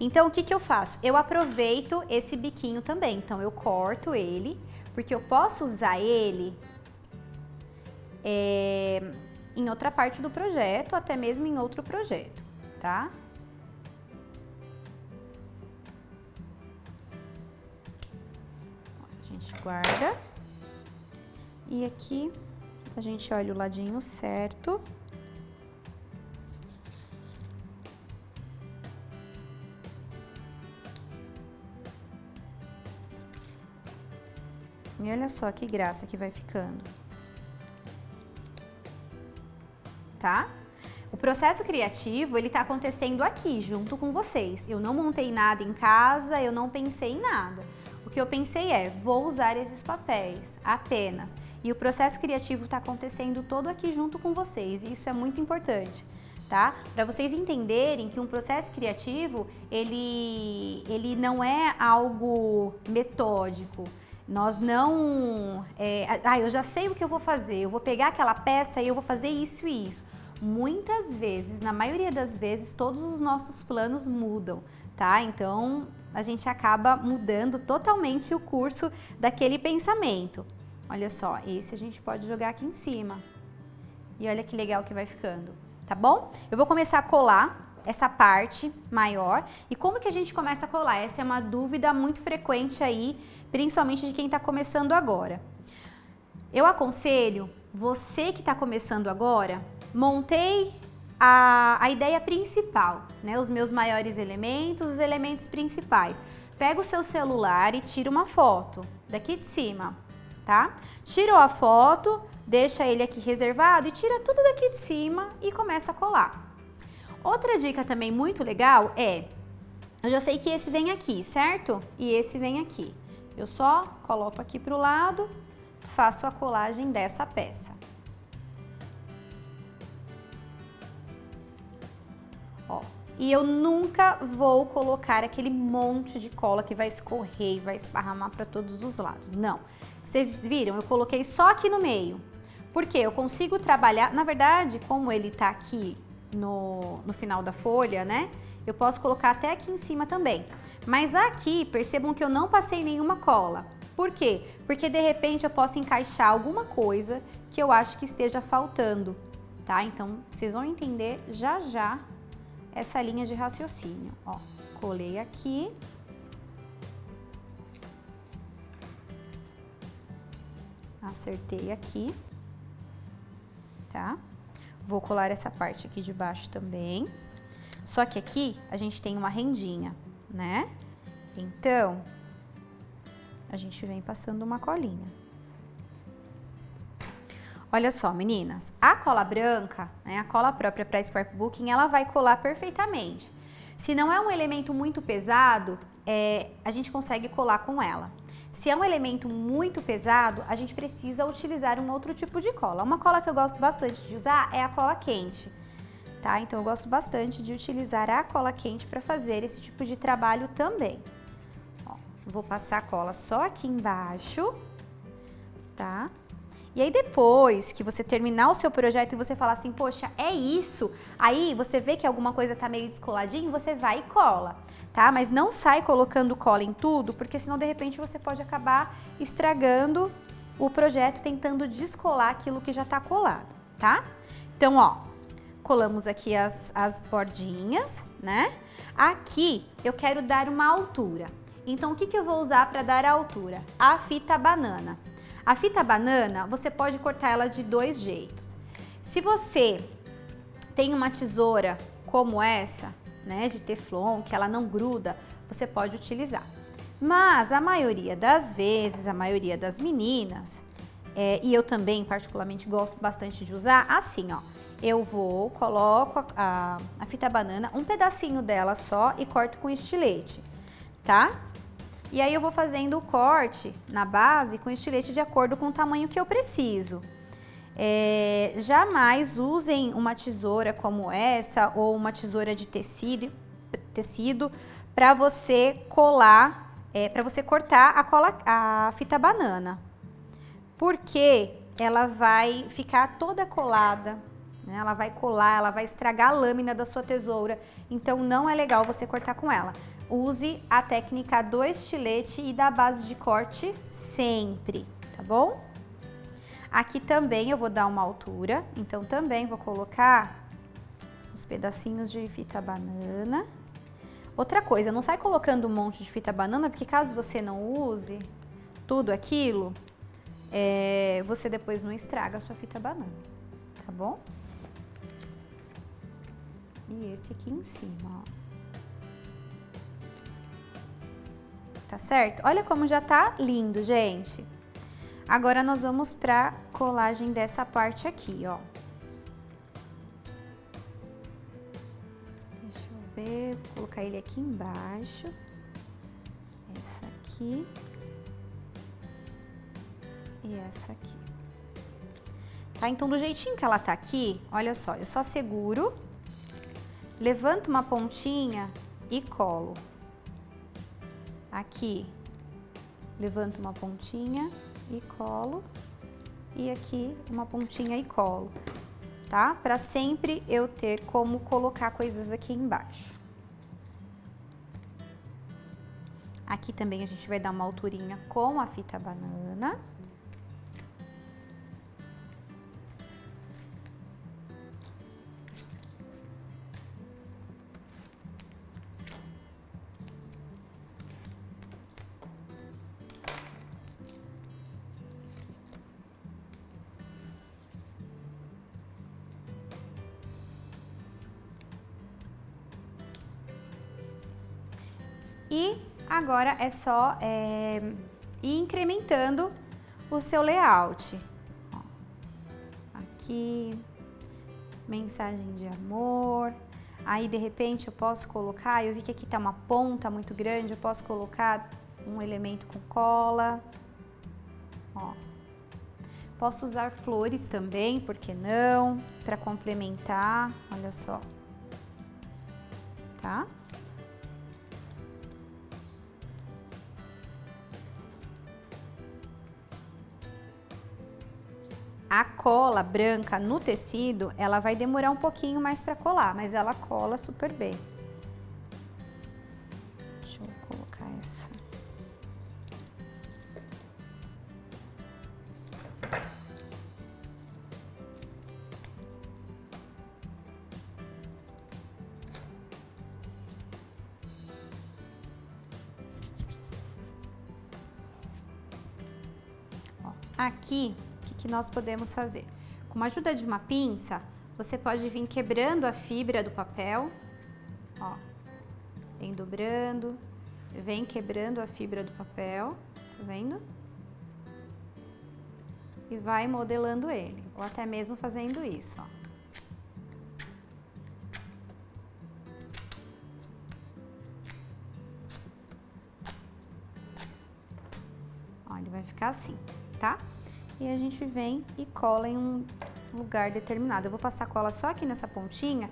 Então, o que que eu faço? Eu aproveito esse biquinho também. Então, eu corto ele, porque eu posso usar ele em outra parte do projeto, até mesmo em outro projeto, tá? A gente guarda. E aqui, a gente olha o ladinho certo. E olha só que graça que vai ficando. Tá? O processo criativo, ele tá acontecendo aqui, junto com vocês. Eu não montei nada em casa, eu não pensei em nada. O que eu pensei é, vou usar esses papéis, apenas. E o processo criativo tá acontecendo todo aqui junto com vocês, e isso é muito importante, tá? Para vocês entenderem que um processo criativo, ele não é algo metódico. Nós não... eu já sei o que eu vou fazer, eu vou pegar aquela peça e eu vou fazer isso e isso. Muitas vezes, na maioria das vezes, todos os nossos planos mudam, tá? Então, a gente acaba mudando totalmente o curso daquele pensamento. Olha só, esse a gente pode jogar aqui em cima. E olha que legal que vai ficando, tá bom? Eu vou começar a colar essa parte maior. E como que a gente começa a colar? Essa é uma dúvida muito frequente aí, principalmente de quem está começando agora. Eu aconselho, você que está começando agora, montei a ideia principal, né? Os meus maiores elementos, os elementos principais. Pega o seu celular e tira uma foto. daqui de cima, tá? Tirou a foto, deixa ele aqui reservado e tira tudo daqui de cima e começa a colar. Outra dica também muito legal é, eu já sei que esse vem aqui, certo? E esse vem aqui. Eu só coloco aqui pro lado, faço a colagem dessa peça. Ó, e eu nunca vou colocar aquele monte de cola que vai escorrer e vai esparramar para todos os lados. Não. Vocês viram? Eu coloquei só aqui no meio. Porque eu consigo trabalhar, na verdade, como ele tá aqui no final da folha, né? Eu posso colocar até aqui em cima também. Mas aqui, percebam que eu não passei nenhuma cola. Por quê? Porque de repente eu posso encaixar alguma coisa que eu acho que esteja faltando, tá? Então, vocês vão entender já já essa linha de raciocínio. Ó, colei aqui. Acertei aqui, tá? Vou colar essa parte aqui de baixo também. Só que aqui a gente tem uma rendinha, né? Então, a gente vem passando uma colinha. Olha só, meninas, a cola branca, né, a cola própria para scrapbooking, ela vai colar perfeitamente. Se não é um elemento muito pesado, a gente consegue colar com ela. Se é um elemento muito pesado, a gente precisa utilizar um outro tipo de cola. Uma cola que eu gosto bastante de usar é a cola quente, tá? Então eu gosto bastante de utilizar a cola quente para fazer esse tipo de trabalho também. Ó, vou passar a cola só aqui embaixo, tá? E aí depois que você terminar o seu projeto e você falar assim, poxa, é isso, aí você vê que alguma coisa tá meio descoladinho, você vai e cola, tá? Mas não sai colocando cola em tudo, porque senão de repente você pode acabar estragando o projeto tentando descolar aquilo que já tá colado, tá? Então, ó, colamos aqui as bordinhas, né? Aqui eu quero dar uma altura. Então, o que eu vou usar para dar a altura? A fita banana. A fita banana, você pode cortar ela de dois jeitos. Se você tem uma tesoura como essa, né, de teflon, que ela não gruda, você pode utilizar. Mas a maioria das vezes, a maioria das meninas, e eu também particularmente gosto bastante de usar, assim, ó. Eu coloco a fita banana, um pedacinho dela só e corto com estilete, tá? E aí eu vou fazendo o corte na base com estilete de acordo com o tamanho que eu preciso. Jamais usem uma tesoura como essa ou uma tesoura de tecido para você colar, para você cortar a fita banana. Porque ela vai ficar toda colada, né? Ela vai colar, ela vai estragar a lâmina da sua tesoura. Então não é legal você cortar com ela. Use a técnica do estilete e da base de corte sempre, tá bom? Aqui também eu vou dar uma altura, então também vou colocar os pedacinhos de fita banana. Outra coisa, não sai colocando um monte de fita banana, porque caso você não use tudo aquilo, você depois não estraga a sua fita banana, tá bom? E esse aqui em cima, ó. Tá certo? Olha como já tá lindo, gente. Agora nós vamos pra colagem dessa parte aqui, ó. Deixa eu ver, vou colocar ele aqui embaixo. Essa aqui. E essa aqui. Tá? Então, do jeitinho que ela tá aqui, olha só, eu só seguro, levanto uma pontinha e colo. Aqui, levanto uma pontinha e colo, e aqui uma pontinha e colo, tá? Para sempre eu ter como colocar coisas aqui embaixo. Aqui também a gente vai dar uma alturinha com a fita banana. E agora é só e incrementando o seu layout. Ó, aqui, mensagem de amor. Aí, de repente, eu posso colocar, eu vi que aqui tá uma ponta muito grande, eu posso colocar um elemento com cola. Ó. Posso usar flores também, por que não? Para complementar, olha só. Tá? A cola branca no tecido, ela vai demorar um pouquinho mais para colar, mas ela cola super bem. Deixa eu colocar essa. Ó, aqui, que nós podemos fazer? Com a ajuda de uma pinça, você pode vir quebrando a fibra do papel, ó, vem dobrando, vem quebrando a fibra do papel, tá vendo? E vai modelando ele, ou até mesmo fazendo isso, ó. Ó, ele vai ficar assim, tá? E a gente vem e cola em um lugar determinado. Eu vou passar cola só aqui nessa pontinha,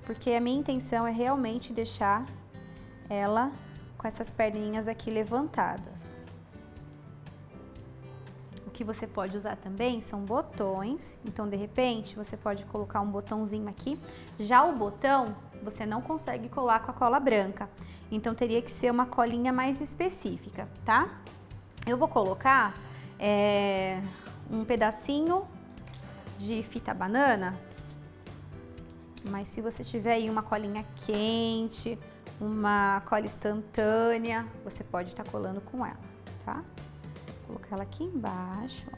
porque a minha intenção é realmente deixar ela com essas perninhas aqui levantadas. O que você pode usar também são botões, então de repente você pode colocar um botãozinho aqui. Já o botão você não consegue colar com a cola branca, então teria que ser uma colinha mais específica, tá? Eu vou colocar um pedacinho de fita banana, mas se você tiver aí uma colinha quente, uma cola instantânea, você pode estar colando com ela, tá? Vou colocar ela aqui embaixo, ó.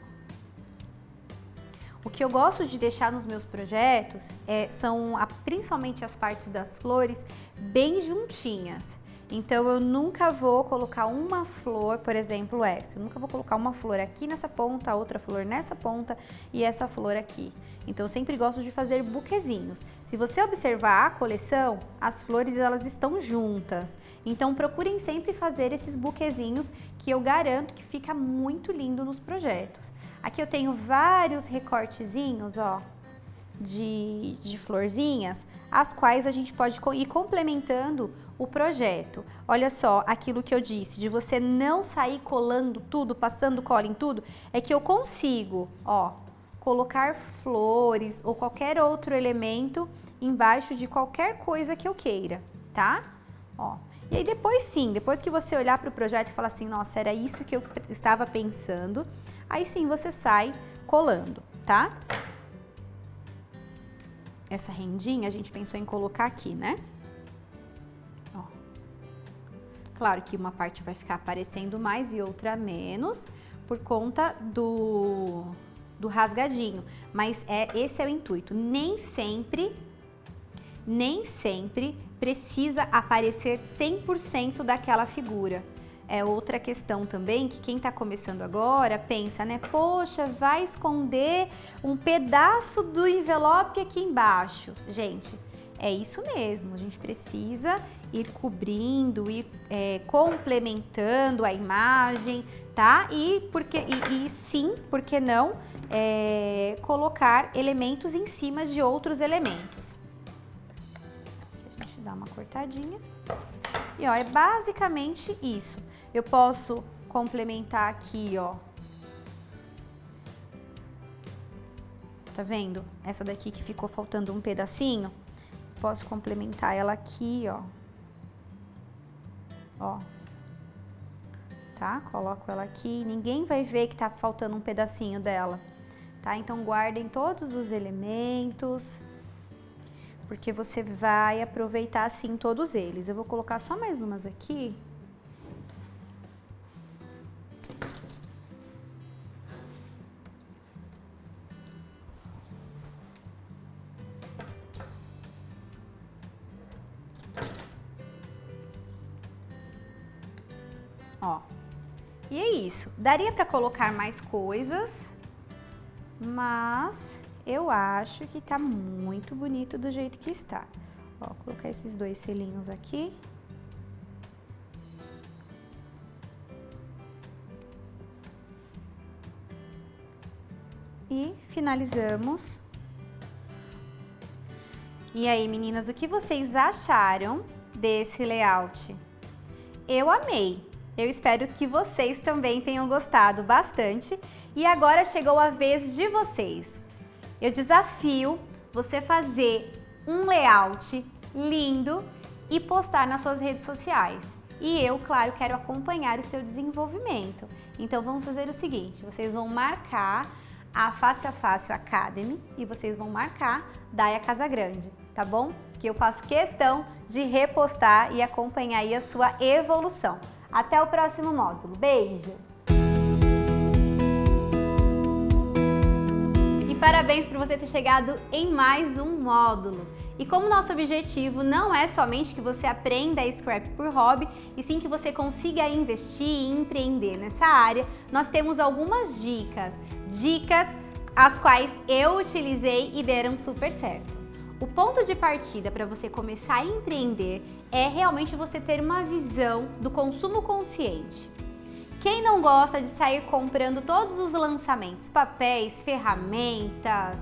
O que eu gosto de deixar nos meus projetos são principalmente as partes das flores bem juntinhas. Então, eu nunca vou colocar uma flor, por exemplo, essa. Eu nunca vou colocar uma flor aqui nessa ponta, outra flor nessa ponta e essa flor aqui. Então, eu sempre gosto de fazer buquezinhos. Se você observar a coleção, as flores elas estão juntas. Então, procurem sempre fazer esses buquezinhos que eu garanto que fica muito lindo nos projetos. Aqui eu tenho vários recortezinhos, ó, de florzinhas, as quais a gente pode ir complementando o projeto. Olha só, aquilo que eu disse, de você não sair colando tudo, passando cola em tudo, é que eu consigo, ó, colocar flores ou qualquer outro elemento embaixo de qualquer coisa que eu queira, tá? Ó. E aí depois sim, depois que você olhar para o projeto e falar assim, nossa, era isso que eu estava pensando, aí sim você sai colando, tá? Essa rendinha a gente pensou em colocar aqui, né? Ó. Claro que uma parte vai ficar aparecendo mais e outra menos, por conta do rasgadinho. Mas esse é o intuito. Nem sempre precisa aparecer 100% daquela figura. É outra questão também que quem tá começando agora pensa, né? Poxa, vai esconder um pedaço do envelope aqui embaixo. Gente, é isso mesmo. A gente precisa ir cobrindo, ir complementando a imagem, tá? E sim, por que não, colocar elementos em cima de outros elementos. A gente dá uma cortadinha. E ó, é basicamente isso. Eu posso complementar aqui, ó. Tá vendo? Essa daqui que ficou faltando um pedacinho. Posso complementar ela aqui, ó. Ó. Tá? Coloco ela aqui. Ninguém vai ver que tá faltando um pedacinho dela. Tá? Então, guardem todos os elementos, porque você vai aproveitar assim todos eles. Eu vou colocar só mais umas aqui. Ó, E é isso. Daria para colocar mais coisas, mas eu acho que tá muito bonito do jeito que está. Ó, vou colocar esses 2 selinhos aqui. E finalizamos. E aí, meninas, o que vocês acharam desse layout? Eu amei. Eu espero que vocês também tenham gostado bastante. E agora chegou a vez de vocês. Eu desafio você fazer um layout lindo e postar nas suas redes sociais. E eu, claro, quero acompanhar o seu desenvolvimento. Então vamos fazer o seguinte, vocês vão marcar a Fácil a Fácil Academy e vocês vão marcar Daya Casagrande, tá bom? Que eu faço questão de repostar e acompanhar aí a sua evolução. Até o próximo módulo. Beijo! E parabéns por você ter chegado em mais um módulo. E como nosso objetivo não é somente que você aprenda a scrap por hobby, e sim que você consiga investir e empreender nessa área, nós temos algumas dicas as quais eu utilizei e deram super certo. O ponto de partida para você começar a empreender é realmente você ter uma visão do consumo consciente. Quem não gosta de sair comprando todos os lançamentos, papéis, ferramentas,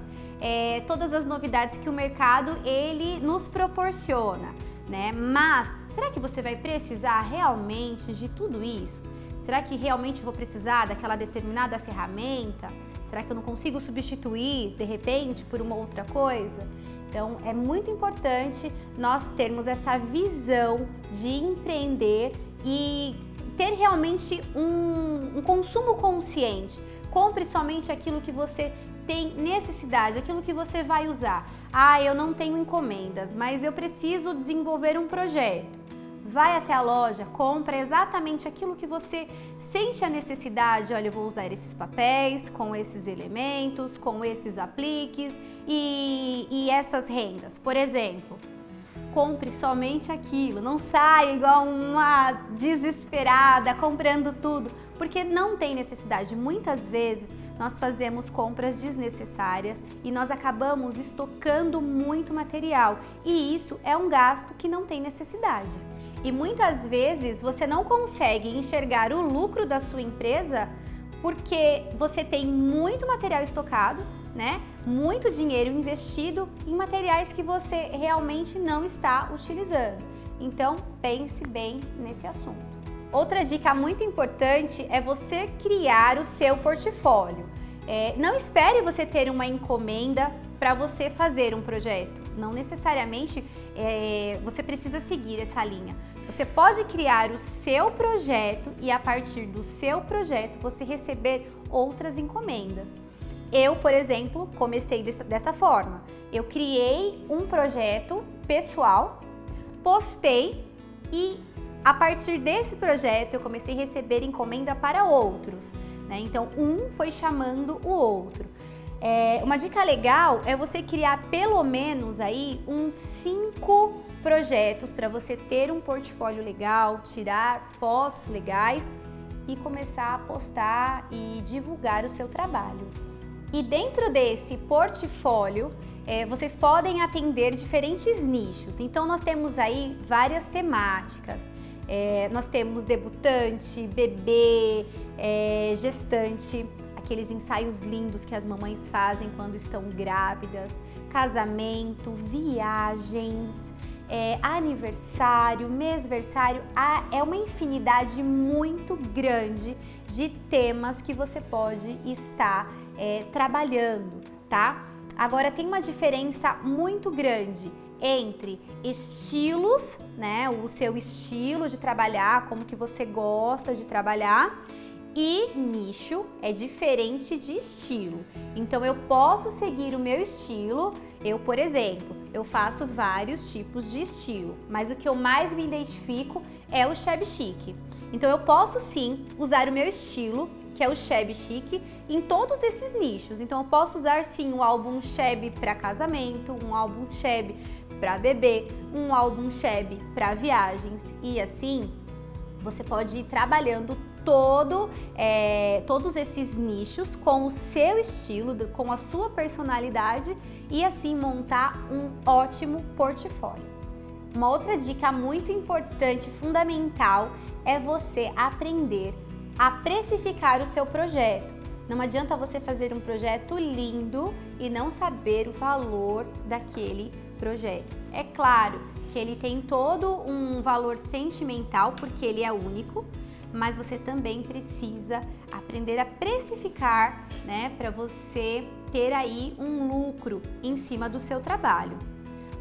todas as novidades que o mercado ele nos proporciona, né? Mas será que você vai precisar realmente de tudo isso? Será que realmente vou precisar daquela determinada ferramenta? Será que eu não consigo substituir de repente por uma outra coisa? Então é muito importante nós termos essa visão de empreender e ter realmente um consumo consciente. Compre somente aquilo que você tem necessidade, aquilo que você vai usar. Ah, eu não tenho encomendas, mas eu preciso desenvolver um projeto. Vai até a loja, compra exatamente aquilo que você sente a necessidade. Olha, eu vou usar esses papéis, com esses elementos, com esses apliques e essas rendas. Por exemplo, compre somente aquilo, não saia igual uma desesperada comprando tudo, porque não tem necessidade. Muitas vezes nós fazemos compras desnecessárias e nós acabamos estocando muito material e isso é um gasto que não tem necessidade. E muitas vezes você não consegue enxergar o lucro da sua empresa porque você tem muito material estocado, né? Muito dinheiro investido em materiais que você realmente não está utilizando. Então, pense bem nesse assunto. Outra dica muito importante é você criar o seu portfólio. Não espere você ter uma encomenda para você fazer um projeto. Não necessariamente você precisa seguir essa linha. Você pode criar o seu projeto e a partir do seu projeto você receber outras encomendas. Eu, por exemplo, comecei dessa forma. Eu criei um projeto pessoal, postei e a partir desse projeto eu comecei a receber encomenda para outros, né? Então um foi chamando o outro. Uma dica legal é você criar pelo menos aí uns 5 projetos para você ter um portfólio legal, tirar fotos legais e começar a postar e divulgar o seu trabalho. E dentro desse portfólio, vocês podem atender diferentes nichos. Então nós temos aí várias temáticas. Nós temos debutante, bebê, gestante, aqueles ensaios lindos que as mamães fazem quando estão grávidas, casamento, viagens, aniversário, mêsversário. É uma infinidade muito grande de temas que você pode estar trabalhando, tá? Agora tem uma diferença muito grande entre estilos, né? O seu estilo de trabalhar, como que você gosta de trabalhar, e nicho é diferente de estilo. Então eu posso seguir o meu estilo. Eu, por exemplo, eu faço vários tipos de estilo, mas o que eu mais me identifico é o shabby chic. Então eu posso sim usar o meu estilo, que é o shabby chic, em todos esses nichos. Então eu posso usar sim um álbum shabby para casamento, um álbum shabby para bebê, um álbum shabby para viagens, e assim você pode ir trabalhando todos esses nichos com o seu estilo, com a sua personalidade e assim montar um ótimo portfólio. Uma outra dica muito importante, fundamental, é você aprender a precificar o seu projeto. Não adianta você fazer um projeto lindo e não saber o valor daquele projeto. É claro que ele tem todo um valor sentimental porque ele é único, mas você também precisa aprender a precificar, né, para você ter aí um lucro em cima do seu trabalho.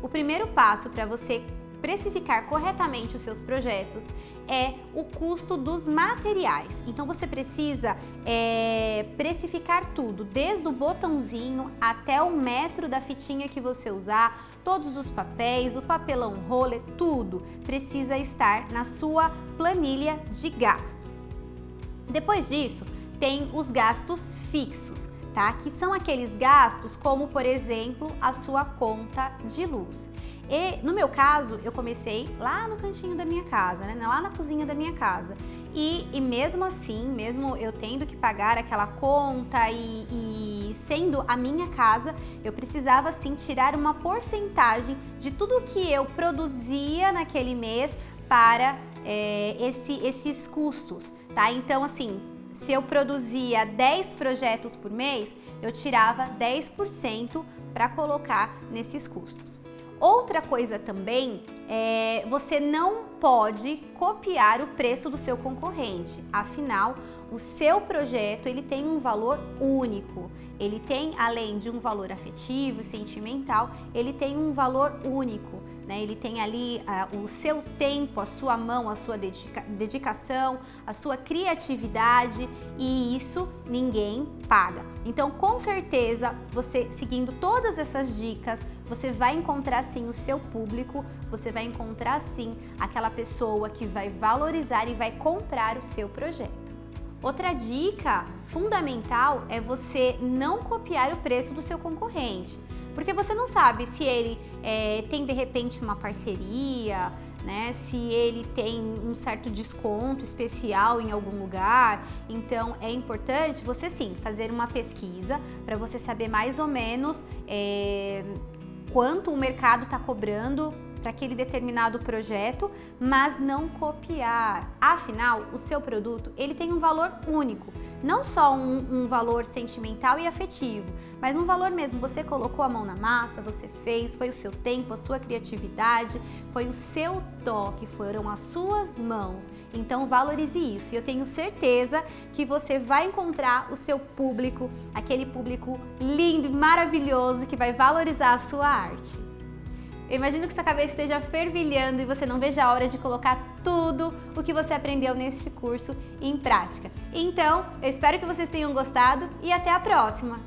O primeiro passo para você precificar corretamente os seus projetos é o custo dos materiais. Então você precisa precificar tudo, desde o botãozinho até o metro da fitinha que você usar, todos os papéis, o papelão roller, tudo precisa estar na sua planilha de gastos. Depois disso, tem os gastos fixos, tá? Que são aqueles gastos como, por exemplo, a sua conta de luz. E no meu caso, eu comecei lá no cantinho da minha casa, né? Lá na cozinha da minha casa. E mesmo assim, mesmo eu tendo que pagar aquela conta e sendo a minha casa, eu precisava sim tirar uma porcentagem de tudo que eu produzia naquele mês para esses custos, tá? Então assim, se eu produzia 10 projetos por mês, eu tirava 10% para colocar nesses custos. Outra coisa também é você não pode copiar o preço do seu concorrente. Afinal, o seu projeto ele tem um valor único. Ele tem, além de um valor afetivo, sentimental, ele tem um valor único, né? Ele tem ali o seu tempo, a sua mão, a sua dedicação, a sua criatividade e isso ninguém paga. Então, com certeza, você seguindo todas essas dicas, você vai encontrar sim o seu público, você vai encontrar sim aquela pessoa que vai valorizar e vai comprar o seu projeto. Outra dica fundamental é você não copiar o preço do seu concorrente, porque você não sabe se ele tem de repente uma parceria, né? Se ele tem um certo desconto especial em algum lugar. Então é importante você sim fazer uma pesquisa para você saber mais ou menos quanto o mercado está cobrando para aquele determinado projeto, mas não copiar. Afinal, o seu produto ele tem um valor único, não só um valor sentimental e afetivo, mas um valor mesmo. Você colocou a mão na massa, você fez, foi o seu tempo, a sua criatividade, foi o seu toque, foram as suas mãos. Então valorize isso e eu tenho certeza que você vai encontrar o seu público, aquele público lindo e maravilhoso que vai valorizar a sua arte. Eu imagino que sua cabeça esteja fervilhando e você não veja a hora de colocar tudo o que você aprendeu neste curso em prática. Então, eu espero que vocês tenham gostado e até a próxima!